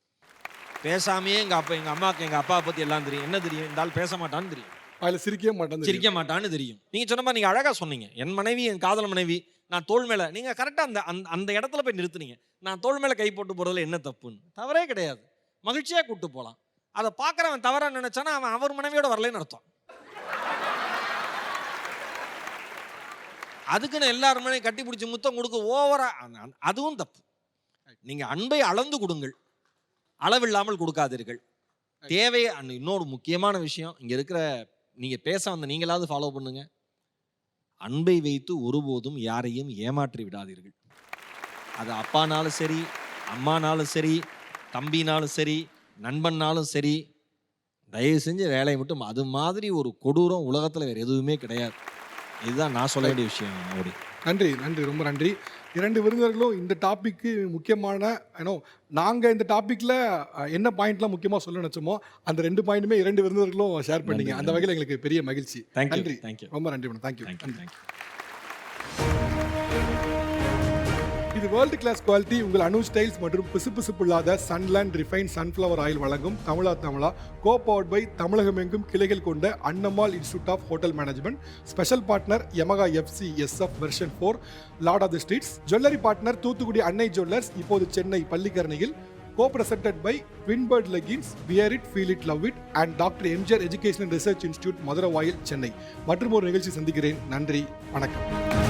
பேசாமையே எங்கள் அம்மாவுக்கு எங்கள் அப்பாவை பற்றி எல்லாம் தெரியும். என்ன தெரியும்? இந்த ஆள் பேச மாட்டான்னு தெரியும், அதில் சிரிக்க மாட்டான்னு தெரியும். நீங்கள் சொன்ன மாதிரி நீங்கள் அழகாக சொன்னீங்க. என் மனைவி, என் காதல் மனைவி, நான் தோள் மேலே, நீங்கள் கரெக்டாக அந்த இடத்துல போய் நிறுத்துனீங்க. நான் தோள் மேலே கை போட்டு போகிறதுல என்ன தப்புன்னு? தவறே கிடையாது. மகிழ்ச்சியாக கூப்பிட்டு போகலாம். அதை பார்க்குறவன் தவறாக நினைச்சானா அவன் அவர் மனைவியோட வரலன்னு அர்த்தம். அதுக்குன்னு எல்லாருமே கட்டி பிடிச்சி முத்தம் கொடுக்க ஓவரா, அதுவும் தப்பு. நீங்கள் அன்பை அளந்து கொடுங்கள், அளவில்லாமல் கொடுக்காதீர்கள். தேவை. இன்னொரு முக்கியமான விஷயம், இங்கே இருக்கிற நீங்கள் பேச வந்த நீங்களாவது ஃபாலோ பண்ணுங்க. அன்பை வைத்து ஒருபோதும் யாரையும் ஏமாற்றி விடாதீர்கள். அது அப்பானாலும் சரி, அம்மானாலும் சரி, தம்பினாலும் சரி, நண்பன்னாலும் சரி, தயவு செஞ்சு வேலையை மட்டும். அது மாதிரி ஒரு கொடூரம் உலகத்தில் வேறு எதுவுமே கிடையாது. இதுதான் நான் சொல்ல வேண்டிய விஷயம். நன்றி, ரொம்ப நன்றி. 2 விருந்தினர்களும் இந்த டாபிக்கு முக்கியமான நாங்கள் இந்த டாப்பிக்கில் என்ன பாயிண்ட்லாம் முக்கியமாக சொல்ல நினச்சோமோ அந்த 2 பாயிண்ட்டுமே 2 விருந்தினர்களும் ஷேர் பண்ணீங்க. அந்த வகையில் எங்களுக்கு பெரிய மகிழ்ச்சி. நன்றி, ரொம்ப நன்றி மேடம். தேங்க்யூ. இது வேர்ல்டு கிளாஸ் குவாலிட்டி உங்கள் அனு ஸ்டைல்ஸ் மற்றும் பிசுபிசுப்பில்லாத சன்லேண்ட் ரிஃபைன் சன்ஃப்ளவர் ஆயில் வழங்கும் தமிழா கோ பவர்ட் பை தமிழகமெங்கும் கிளைகள் கொண்ட Annamal institute of hotel management. Special partner Yamaha FC SF version 4 lord of the streets. Jewellery partner Thoothukudi Annai jewellers, இப்போது Chennai பள்ளிக்கரணையில். co-presented by Twinbird Leggings, Wear It, Feel It, Love It and Dr. MGR Education and Research Institute, Maduravoyal, Chennai. மற்றும் ஒரு நிகழ்ச்சி சந்திக்கிறேன். நன்றி, வணக்கம்.